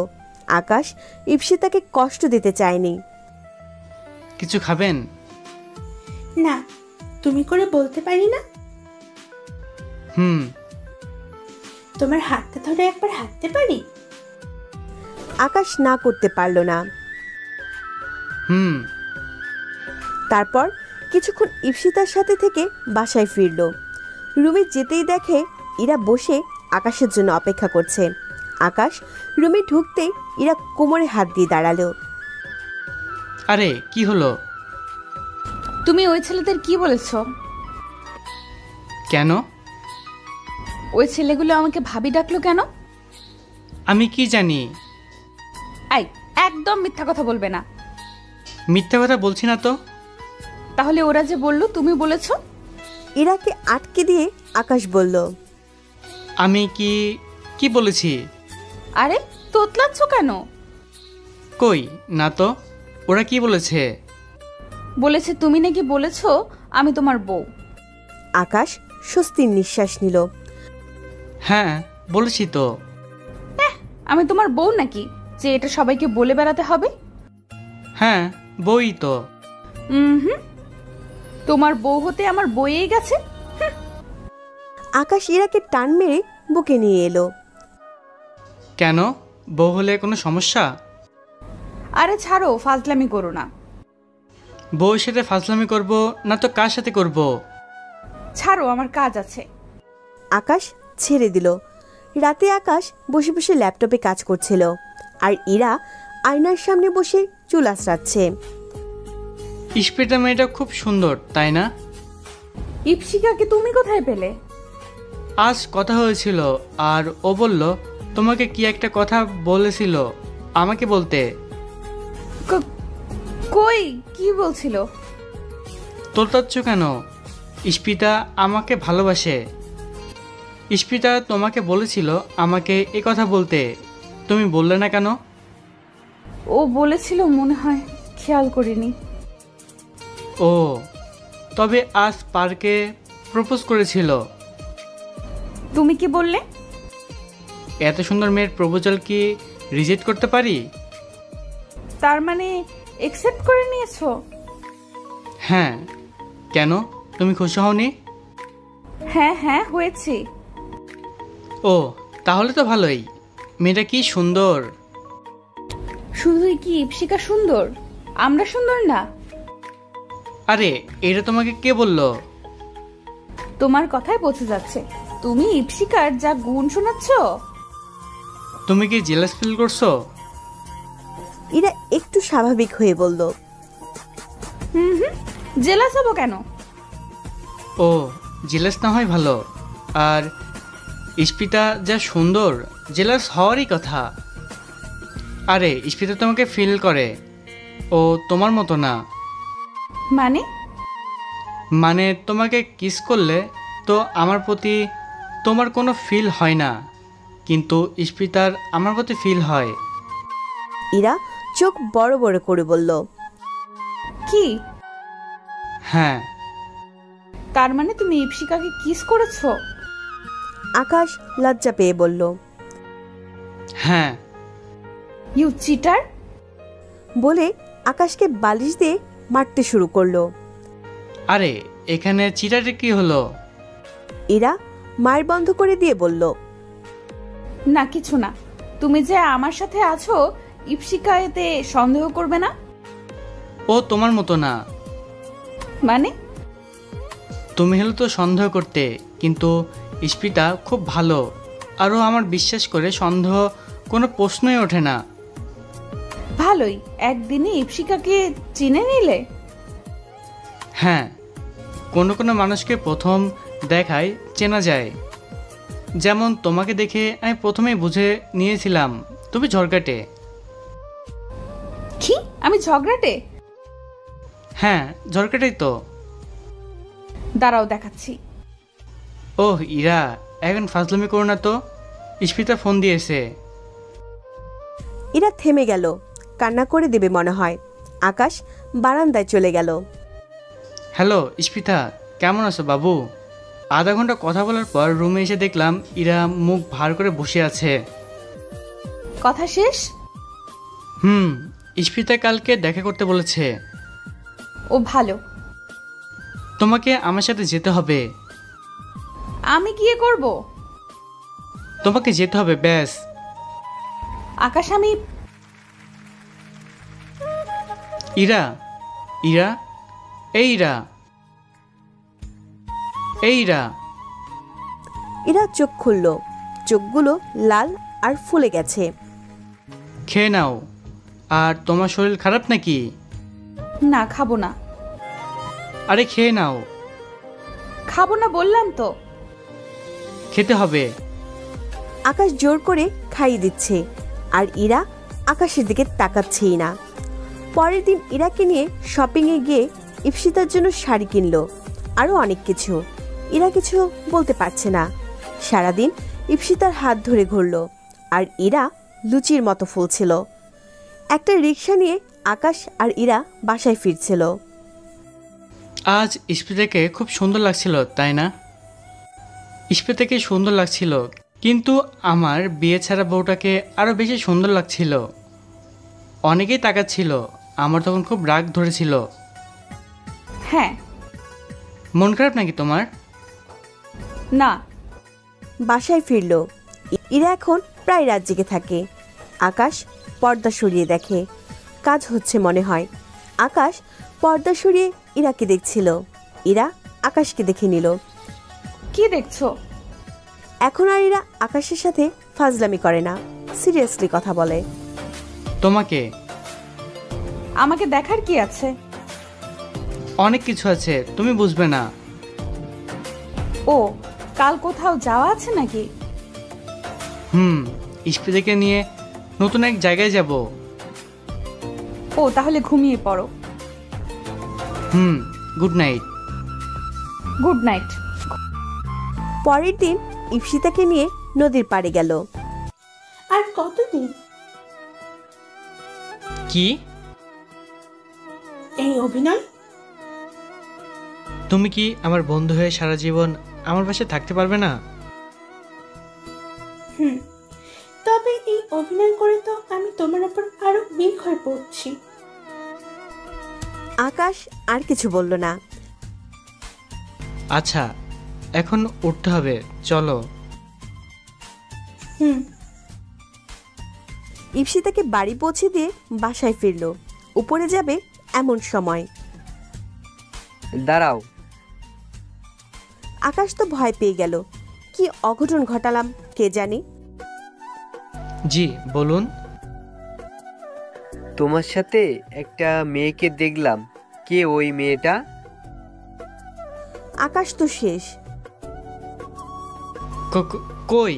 J: আকাশ ইপসিতাকে কষ্ট দিতে চায়নি।
A: কিছু খাবেন?
F: না, তুমি করে বলতে পারি না। তোমার হাতটা ধরে একবার হাঁটতে পারি?
J: আকাশ না করতে পারল না। তারপর কিছুক্ষণ ইপসিতার সাথে থেকে বাসায় ফিরল। রুমে যেতেই দেখে ইরা বসে আকাশের জন্য অপেক্ষা করছে। আকাশ রুমে ঢুকতেই ইরা কোমরে হাত দিয়ে দাঁড়ালো।
A: আরে কি হলো?
D: তুমি ওই ছেলেদের কি বলেছ?
A: কেন?
D: ওই ছেলেগুলো আমাকে ভাবি ডাকলো কেন?
A: আমি কি জানি?
D: আই, একদম মিথ্যা কথা বলবে না।
A: মিথ্যা কথা বলছি না তো।
D: তাহলে ওরা যে বললো তুমি বলেছো?
J: ইরাকে আটকে দিয়ে আকাশ বলল,
A: আমি কি বলেছি?
D: আরে তোতলাচ্ছ কেন?
A: কই না তো। ওরা কি বলেছে?
D: বলেছে তুমি নাকি বলেছো আমি তোমার বউ।
J: আকাশ স্বস্তির নিঃশ্বাস নিল।
A: হ্যাঁ বলেছি তো।
D: আমি তোমার বউ নাকি যে এটা সবাইকে বলে বেড়াতে হবে?
A: হ্যাঁ বই তো।
D: তোমার বউ হতে আমার বইয়েই গেছে।
J: আকাশ ইরাকে টান মেরে বুকে নিয়ে এলো।
A: কেন? বউ হলে কোনো সমস্যা?
D: আরে ছাড়ো, ফাজলামি করো না।
A: বউয়ের সাথে ফাজলামি করব না তো কার সাথে করব?
D: ছাড়ো, আমার কাজ আছে।
J: আকাশ ছেড়ে দিল। রাতে আকাশ বসে বসে ল্যাপটপে কাজ করছিল, আর ইরা আয়নার সামনে বসে চুল আঁচড়াচ্ছে।
A: ইস্পিতা মেয়েটা খুব সুন্দর তাই না?
D: ইপসিকাকে তুমি কোথায় পেলে?
A: আজ কথা হয়েছিল আর ও বলল তোমাকে কি একটা কথা বলেছিল আমাকে বলতে।
D: কই কি বলছিল?
A: তোলতাচ্ছ কেন? ইস্পিতা আমাকে ভালোবাসে। ইস্পিতা তোমাকে বলেছিল আমাকে এ কথা বলতে, তুমি বললে না কেন?
D: ও বলেছিল মনে হয়, খেয়াল করিনি।
A: ও, তবে আজ পার্কে প্রপোজ করেছিল।
D: তুমি কি বললে?
A: এত সুন্দর মেয়ের প্রপোজাল কি রিজেক্ট করতে পারি?
D: তার মানে অ্যাকসেপ্ট করে নিয়েছো?
A: হ্যাঁ। কেন, তুমি খুশি হওনি?
D: হ্যাঁ হ্যাঁ হয়েছি।
A: ও তাহলে তো ভালোই। মেয়েটা কি সুন্দর।
D: শুধুই কি ইপসিকা সুন্দর, আমরা সুন্দর না?
A: আরে এটা তোমাকে কে বলল?
D: তোমার কথাই বোঝা যাচ্ছে তুমি ইপসিকার যা গুণ শোনাচ্ছ।
A: তুমি কি জেলাস ফিল করছো?
J: ইরা একটু স্বাভাবিক হয়ে বলল,
D: হুম হুম, জেলাস হবো কেন?
A: ও, জেলাস না হয় ভালো। আর ইস্পিতা যা সুন্দর, জেলাস হওয়ারই কথা। আরে ইস্পিতা তোমাকে ফিল করে, ও তোমার মতো না।
D: মানে?
A: মানে তোমাকে কিস করলে তো আমার প্রতি তোমার কোনো ফিল হয় না, কিন্তু ইস্পিতার আমার প্রতি ফিল হয়।
J: ইরা চোখ বড় বড় করে বলল,
D: কি?
A: হ্যাঁ।
D: তার মানে তুমি ইপসিকাকে কিস করেছো?
J: আকাশ লজ্জা পেয়ে বলল,
A: হ্যাঁ।
D: You cheater!
J: বলে আকাশকে বালিশ দিয়ে মারতে শুরু করলো।
A: আরে এখানে চিটারে কি হলো?
J: ইরা মার বন্ধ করে দিয়ে বলল,
D: না কিছু না। তুমি যে আমার সাথে আছো, ইপসিকা এতে সন্দেহ করবে না?
A: ও তোমার মতো না।
D: মানে?
A: তুমি হলে তো সন্দেহ করতে, কিন্তু ইস্পিতা খুব ভালো। আরও আমার বিশ্বাস করে সন্দেহ কোনো প্রশ্নই ওঠে না।
D: ভালোই, একদিনে ইপসিকাকে চিনে নিলে।
A: হ্যাঁ, কোনো কোনো মানুষকে প্রথম দেখায় চেনা যায়। যেমন তোমাকে দেখে আমি প্রথমেই বুঝে নিয়েছিলাম তুমি ঝড়কাটে।
D: কি? আমি ঝগড়াটে?
A: হ্যাঁ, ঝড়কাটেই তো।
D: দাঁড়াও দেখাচ্ছি।
A: ওহ ইরা, এখন ফাজলামি করো না তো, ইস্পিতা ফোন দিয়েছে।
J: ইরা থেমে গেল, কান্না করে দেবে মনে হয়। আকাশ বারান্দায় চলে গেল।
A: হ্যালো ইস্পিতা, কেমন আছো বাবু? আধা ঘন্টা কথা বলার পর রুমে এসে দেখলাম ইরা মুখ ভার করে বসে আছে।
D: কথা শেষ?
A: ইস্পিতা কালকে দেখা করতে বলেছে।
D: ও ভালো।
A: তোমাকে আমার সাথে যেতে হবে।
D: আমি গিয়ে করব?
A: তোমাকে যেতে হবে ব্যাস।
D: আকাশ আমি...
A: ইরা, ইরা, এই ইরা, এই ইরা।
J: ইরা চোখ খুলল, চোখগুলো লাল আর ফুলে গেছে।
A: খেয়ে নাও। আর তোমার শরীর খারাপ নাকি?
D: না খাবো না।
A: আরে খেয়ে নাও।
D: খাবো না বললাম তো।
A: খেতে হবে।
J: আকাশ জোর করে খাইয়ে দিচ্ছে, আর ইরা আকাশের দিকে তাকাচ্ছেই না। পরের দিন ইরাকে নিয়ে শপিংয়ে গিয়ে ইপসিতার জন্য শাড়ি কিনলো, আরও অনেক কিছু। ইরা কিছু বলতে পারছে না। সারাদিন ইপসিতার হাত ধরে ঘুরল, আর ইরা লুচির মতো ফুলছিল। একটা রিক্সা নিয়ে আকাশ আর ইরা বাসায় ফিরছিল।
A: আজ ইস্পিতাকে খুব সুন্দর লাগছিল, তাই না? ইস্পিতাকে সুন্দর লাগছিল, কিন্তু আমার বিয়ে ছাড়া বউটাকে আরও বেশি সুন্দর লাগছিল। অনেকেই তাকাচ্ছিল, আমার তখন খুব রাগ ধরেছিল।
D: হ্যাঁ।
A: মন খারাপ নাকি তোমার?
D: না।
J: বাসায় ফিরল। ইরা এখন প্রায় রাত জেগে থাকে। আকাশ পর্দা সরিয়ে দেখে, কাজ হচ্ছে মনে হয়। আকাশ পর্দা সরিয়ে ইরাকে দেখছিল। ইরা আকাশকে দেখে নিল।
D: কি দেখছো?
J: এখন আর ইরা আকাশের সাথে ফাজলামি করে না, সিরিয়াসলি কথা বলে।
A: তোমাকে।
D: আমাকে দেখার কি আছে?
A: অনেক কিছু আছে, তুমি বুঝবে না।
D: ও, কাল কোথাও যাওয়া আছে নাকি?
A: ইস্পিতাকে নিয়ে নতুন এক জায়গায় যাব।
D: ও, তাহলে ঘুমিয়ে পড়ো।
A: Good night.
D: Good night.
J: পরের দিন ইপসিতাকে নিয়ে নদীর পাড়ে গেল।
F: আর কতদিন
A: কি?
F: এই অভিনয়?
A: তুমি কি আমার বন্ধু হয়ে সারা জীবন আমার পাশে থাকতে পারবে না?
F: তবে এই অভিনয় করে তো আমি তোমার উপর আরো বিগ হয়ে পড়ছি।
J: আকাশ আর কিছু বলল না।
A: আচ্ছা, এখন উঠতে হবে, চলো।
J: ইপসিতাকে বাড়ি পৌঁছে দিয়ে বাসায় ফিরল। উপরে যাবে এমন সময়
H: দাঁড়াও।
J: আকাশ তো ভয় পেয়ে গেল। কি অঘটন ঘটালাম কে জানি।
A: জি বলুন।
H: তোমার সাথে একটা মেয়েকে দেখলাম, কে ওই মেয়েটা?
J: আকাশ তো শেষ।
A: কই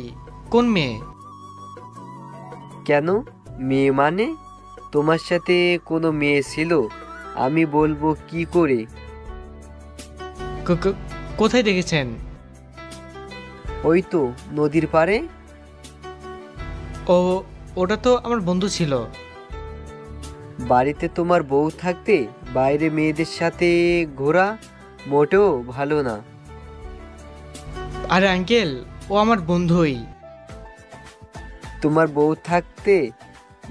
A: কোন মেয়ে?
H: কেন মেয়ে মানে? তোমার সাথে কোনো মেয়ে ছিল? আমি বলবো কি করে?
A: কোথায় দেখেছেন?
H: ওই তো নদীর পাড়ে।
A: ও ওটা তো আমার বন্ধু ছিল।
H: বাড়িতে তোমার বউ থাকতে বাইরে মেয়েদের সাথে ঘোরা মোটেও ভালো না।
A: আরে আঙ্কেল, ও আমার বন্ধুই।
H: তোমার বউ থাকতে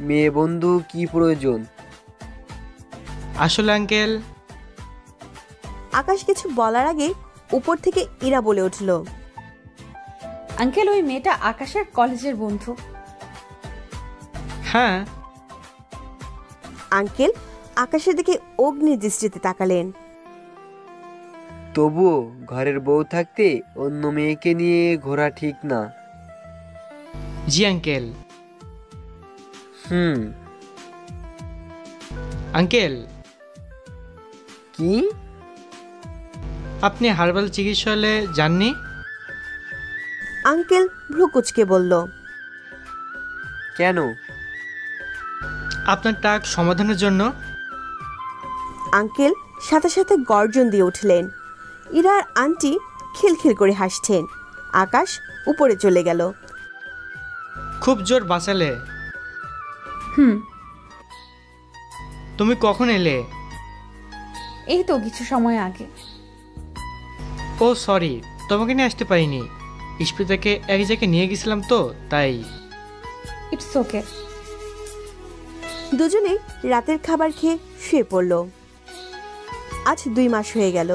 H: মেয়ে বন্ধু কি প্রয়োজন?
A: আসলে আঙ্কেল।
J: আকাশ কিছু বলার আগে উপর থেকে ইরা বলে উঠল,
D: আঙ্কেল ওই মেয়েটা আকাশের কলেজের বন্ধু।
A: হ্যাঁ।
J: আঙ্কেল আকাশের দিকে অগ্নি দৃষ্টিতে তাকালেন।
H: তবুও ঘরের বউ থাকতে অন্য মেয়েকে নিয়ে ঘোরা ঠিক না।
A: জি আঙ্কেল। আঙ্কেল।
H: কি?
A: আপনি হার্বাল চিকিৎসালয়ে যাননি?
J: আঙ্কেল ভ্রুকুচকে বলল,
H: কেন?
A: আপনার টাক সমাধানের জন্য।
J: আঙ্কেল সাথে সাথে গর্জন দিয়ে উঠলেন। ইরার আন্টি খিলখিল করে হাসছেন। আকাশ উপরে চলে গেল।
A: খুব জোর বাঁচালে। তুমি কখন এলে?
D: এই তো কিছু সময় আগে।
A: ও সরি, তোমাকে নিয়ে আসতে পারিনি। ইস্পিতাকে এক জায়গায় নিয়ে গেছিলাম তো তাই।
D: It's okay.
J: দুজনেই রাতের খাবার খেয়ে শুয়ে পড়ল। আজ 2 মাস হয়ে গেল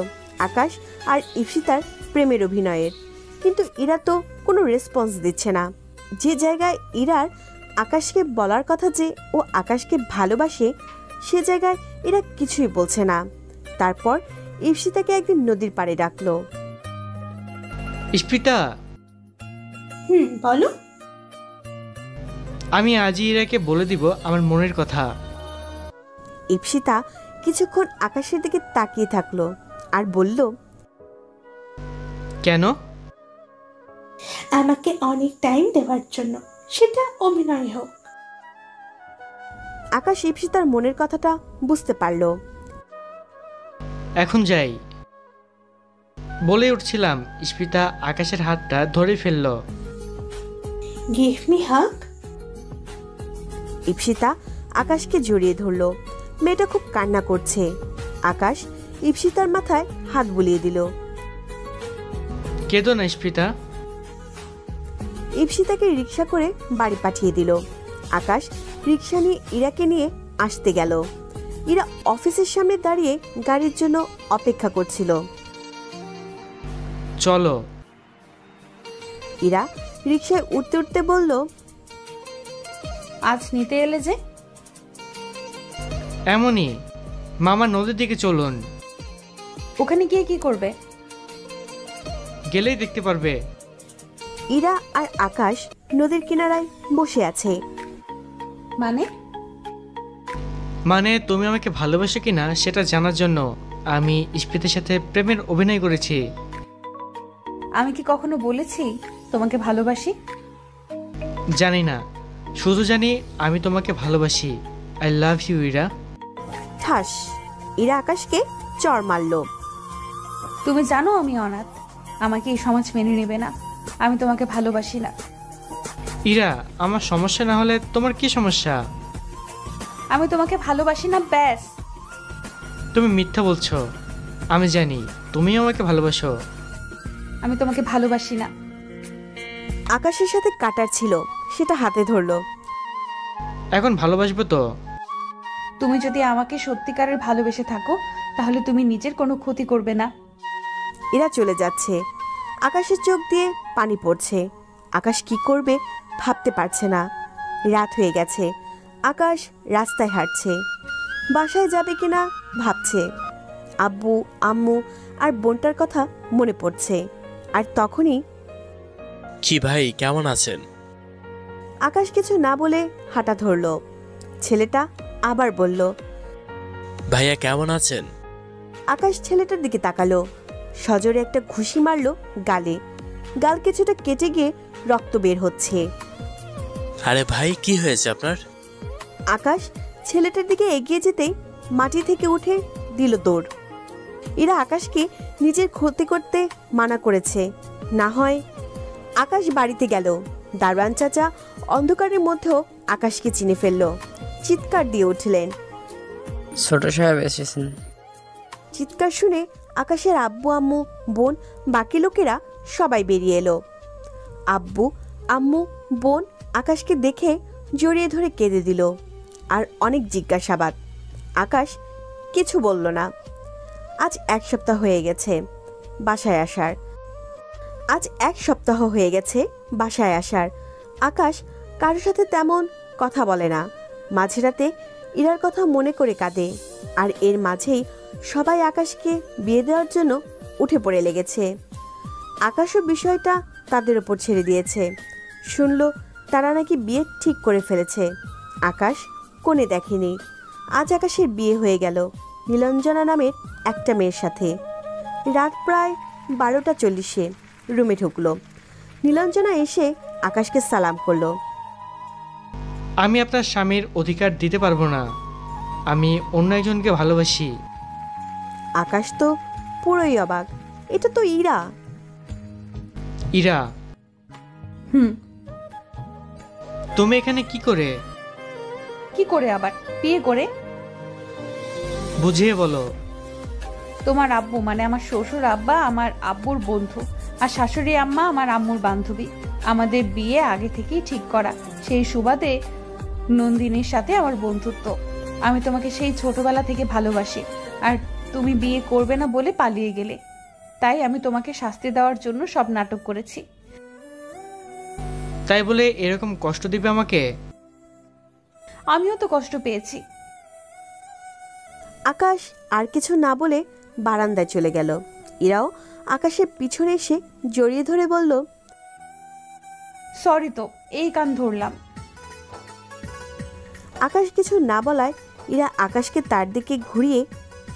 J: আকাশ আর ইপসিতার প্রেমের অভিনয়ের, কিন্তু ইরা তো কোনো রেসপন্স দিচ্ছে না। যে জায়গায় ইরার আকাশকে বলার কথা যে ও আকাশকে ভালোবাসে, সে জায়গায় এরা কিছুই বলছে না। তারপর ইপসিতাকে একদিন নদীর পাড়ে ডাকলো।
A: ইস্পিতা।
F: বলো।
A: আমি আজই ইরাকে বলে দিব আমার মনের কথা।
J: ইপসিতা কিছুক্ষণ আকাশের দিকে তাকিয়ে থাকলো আর বলল,
A: কেন?
F: আমাকে অনেক টাইম দেওয়ার জন্য, সেটা অভিনয় হোক।
J: আকাশ ইপসিতার মনের কথাটা বুঝতে পারল।
A: এখন যাই বলে উঠছিলাম, ইস্পিতা আকাশের হাতটা ধরে ফেলল।
F: গিভ মি হাগ।
J: ইপসিতা আকাশকে জড়িয়ে ধরল। মেয়েটা খুব কান্না করছে। আকাশ ইপসিতার মাথায় হাত বুলিয়ে দিল।
A: কেঁদো না ইস্পিতা।
J: ইপসিতাকে রিক্সা করে বাড়ি পাঠিয়ে দিল। আকাশ রিক্সা নিয়ে ইরাকে নিয়ে আসতে গেল। ইরা অফিসের সামনে দাঁড়িয়ে গাড়ির জন্য অপেক্ষা করছিল।
A: চলো।
J: ইরা রিক্সায় উঠতে উঠতে বলল,
D: আজ নিতে এলে যে?
A: এমনই, মামা নদীর দিকে চলুন।
D: ওখানে গিয়ে কি করবে?
A: গেলেই দেখতে পারবে।
J: ইরা আর আকাশ নদীর কিনারায় বসে আছে।
A: মানে তুমি আমাকে ভালোবাসো কিনা সেটা জানার জন্য আমি ইস্পিতের সাথে প্রেমের অভিনয় করেছি।
D: আমি কি কখনো বলেছি তোমাকে ভালোবাসি?
A: জানি না, শুধু জানি আমি তোমাকে ভালোবাসি। I love you Ira.
J: ঠাস, ইরা আকাশকে চড় মারল।
D: তুমি জানো আমি অনাথ, আমাকে এই সমাজ মেনে নেবে না। আমি তোমাকে ভালোবাসি না।
A: ইরা, আমার সমস্যা না হলে তোমার কি সমস্যা?
D: আমি তোমাকে ভালোবাসি না, ব্যাস।
A: তুমি মিথ্যা বলছো। আমি জানি তুমিও আমাকে ভালোবাসো।
D: আমি তোমাকে ভালোবাসি না।
J: আকাশের সাথে কাটার ছিল, সেটা হাতে ধরলো।
A: এখন ভালোবাসবো তো।
D: তুমি যদি আমাকে সত্যিকারের ভালোবেসে থাকো তাহলে তুমি নিজের কোনো ক্ষতি করবে না।
J: এরা চলে যাচ্ছে। আকাশের চোখ দিয়ে পানি পড়ছে। আকাশ কি করবে ভাবতে পারছে না। রাত হয়ে গেছে। আকাশ রাস্তায় হাঁটছে। বাসায় যাবে কিনা ভাবছে। আব্বু আম্মু আর বোনটার কথা মনে পড়ছে। আর তখনই,
I: কি ভাই কেমন আছেন?
J: আকাশ কিছু না বলে হাঁটা ধরল। ছেলেটা আবার বলল,
I: ভাইয়া কেমন আছেন?
J: আকাশ ছেলেটার দিকে তাকালো, সজোরে একটা ঘুষি মারলো গালে। গাল কিছুটা কেটে গিয়ে রক্ত বের হচ্ছে।
I: আরে ভাই কি হয়েছে আপনার?
J: আকাশ ছেলেটার দিকে এগিয়ে যেতেই মাটি থেকে উঠে দিল দৌড়। এরা আকাশকে নিজের ক্ষতি করতে মানা করেছে, না হয়। আকাশ বাড়িতে গেল। দারোয়ান চাচা অন্ধকারের মধ্যেও আকাশকে চিনে ফেলল, চিৎকার দিয়ে উঠলেন।
B: ছোট সাহেব এসেছেন।
J: চিৎকার শুনে আকাশের আব্বু আম্মু বোন বাকি লোকেরা সবাই বেরিয়ে এলো। আব্বু আম্মু বোন আকাশকে দেখে জড়িয়ে ধরে কেঁদে দিল, আর অনেক জিজ্ঞাসাবাদ। আকাশ কিছু বলল না। আজ এক সপ্তাহ হয়ে গেছে বাসায় আসার। আকাশ কারোর সাথে তেমন কথা বলে না। মাঝরাতে ইরার কথা মনে করে কাঁদে, আর এর মাঝেই সবাই আকাশকে বিয়ে দেওয়ার জন্য উঠে পড়ে লেগেছে। আকাশও বিষয়টা তাদের ওপর ছেড়ে দিয়েছে। শুনল তারা নাকি বিয়ে ঠিক করে ফেলেছে। আকাশ কোণে দেখেনি। আজ আকাশের বিয়ে হয়ে গেল নীলাঞ্জনা নামের একটা মেয়ের সাথে। রাত প্রায় 12:40 রুমে ঢুকলো। নীলাঞ্জনা এসে আকাশকে সালাম করলো।
A: আমি আপনার স্বামীর অধিকার দিতে পারবো না, আমি অন্য একজনকে ভালোবাসি।
J: আকাশ তো পুরোই অবাক, এটা তো ইরা।
A: ইরা? তুমি এখানে কি করে?
D: কি করে আবার? বিয়ে করে।
A: বুঝিয়ে বলো।
D: তোমার আব্বু মানে আমার শ্বশুর আব্বা আমার আব্বুর বন্ধু, আর শাশুড়ি আম্মা আমার আম্মুর বান্ধবী। আমাদের বিয়ে আগে থেকেই ঠিক করা। সেই সুবাদে নন্দিনীর সাথে আমার বন্ধুত্ব। আমি তোমাকে সেই ছোটবেলা থেকে ভালোবাসি, আর তুমি বিয়ে করবে না বলে পালিয়ে গেলে। তাই আমি তোমাকে শাস্তি দেওয়ার জন্য সব নাটক করেছি।
A: তাই বলে এরকম কষ্ট দিবে আমাকে?
D: আমিও তো কষ্ট পেয়েছি।
J: আকাশ আর কিছু না বলে বারান্দায় চলে গেল। ইরাও আকাশের পিছনে এসে জড়িয়ে ধরে বলল,
D: সরি তো, এই কান ধরলাম।
J: আকাশ কিছু না বলায় ইরা আকাশকে তার দিকে ঘুরিয়ে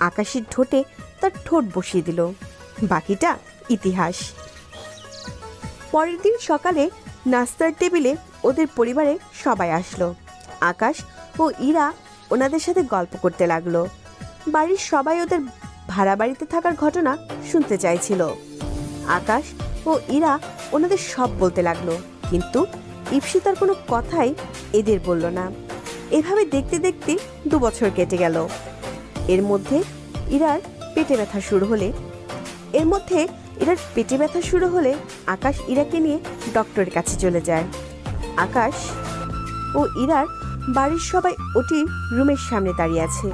J: আকাশের ঠোঁটে তার ঠোঁট বসিয়ে দিল। বাকিটা ইতিহাস। পরের দিন সকালে নাস্তার টেবিলে ওদের পরিবারের সবাই আসলো। আকাশ ও ইরা ওনাদের সাথে গল্প করতে লাগলো। বাড়ির সবাই ওদের ভাড়া বাড়িতে থাকার ঘটনা শুনতে চাইছিল। আকাশ ও ইরা ওনাদের সব বলতে লাগলো, কিন্তু ইপসিতার কোনো কথাই এদের বলল না। এভাবে দেখতে দেখতে 2 বছর কেটে গেল। এর মধ্যে ইরার পেটে ব্যথা শুরু হলে আকাশ ইরাকে নিয়ে ডক্টরের কাছে চলে যায়। আকাশ ও ইরার বাড়ির সবাই ওটির রুমের সামনে দাঁড়িয়ে আছে।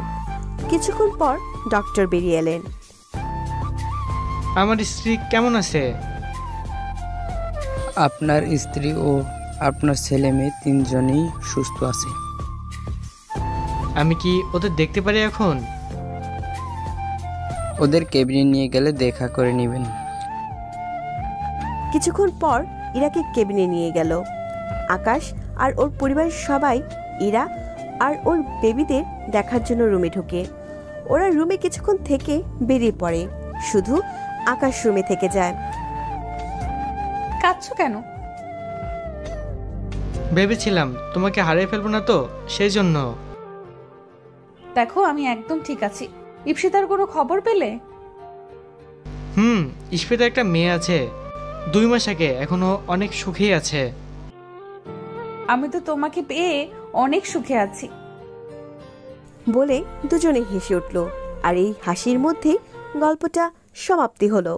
J: কিছুক্ষণ পর ডক্টর বেরিয়ে এলেন।
A: আমার স্ত্রী কেমন আছে?
B: আপনার স্ত্রী ও আপনার ছেলে মেয়ে 3 জনই সুস্থ আছে।
A: আমি কি ওদের দেখতে পারি এখন?
B: ওদের কেবিনে নিয়ে গেলে দেখা করে নেবেন।
J: কিছুক্ষণ পর ইরাকে কেবিনে নিয়ে গেল। আকাশ আর ওর পরিবারের সবাই ইরা আর ওর বেবিদের দেখার জন্য রুমে ঢোকে। ওরা রুমে কিছুক্ষণ থেকে বেরিয়ে পড়ে, শুধু আকাশ রুমে থেকে যায়।
D: কাঁদছো কেন?
A: ভেবেছিলাম তোমাকে হারিয়ে ফেলবো না তো, সেই জন্য।
D: দেখো আমি একদম ঠিক আছি। ইপসিতার কোনো খবর পেলে?
A: ইস্পিতার একটা মেয়ে আছে, 2 মাস আগে, এখনো অনেক সুখেই আছে।
D: আমি তো তোমাকে পেয়ে অনেক সুখে আছি
J: বলে দুজনে হেসে উঠল, আর এই হাসির মধ্যে গল্পটা সমাপ্তি হলো।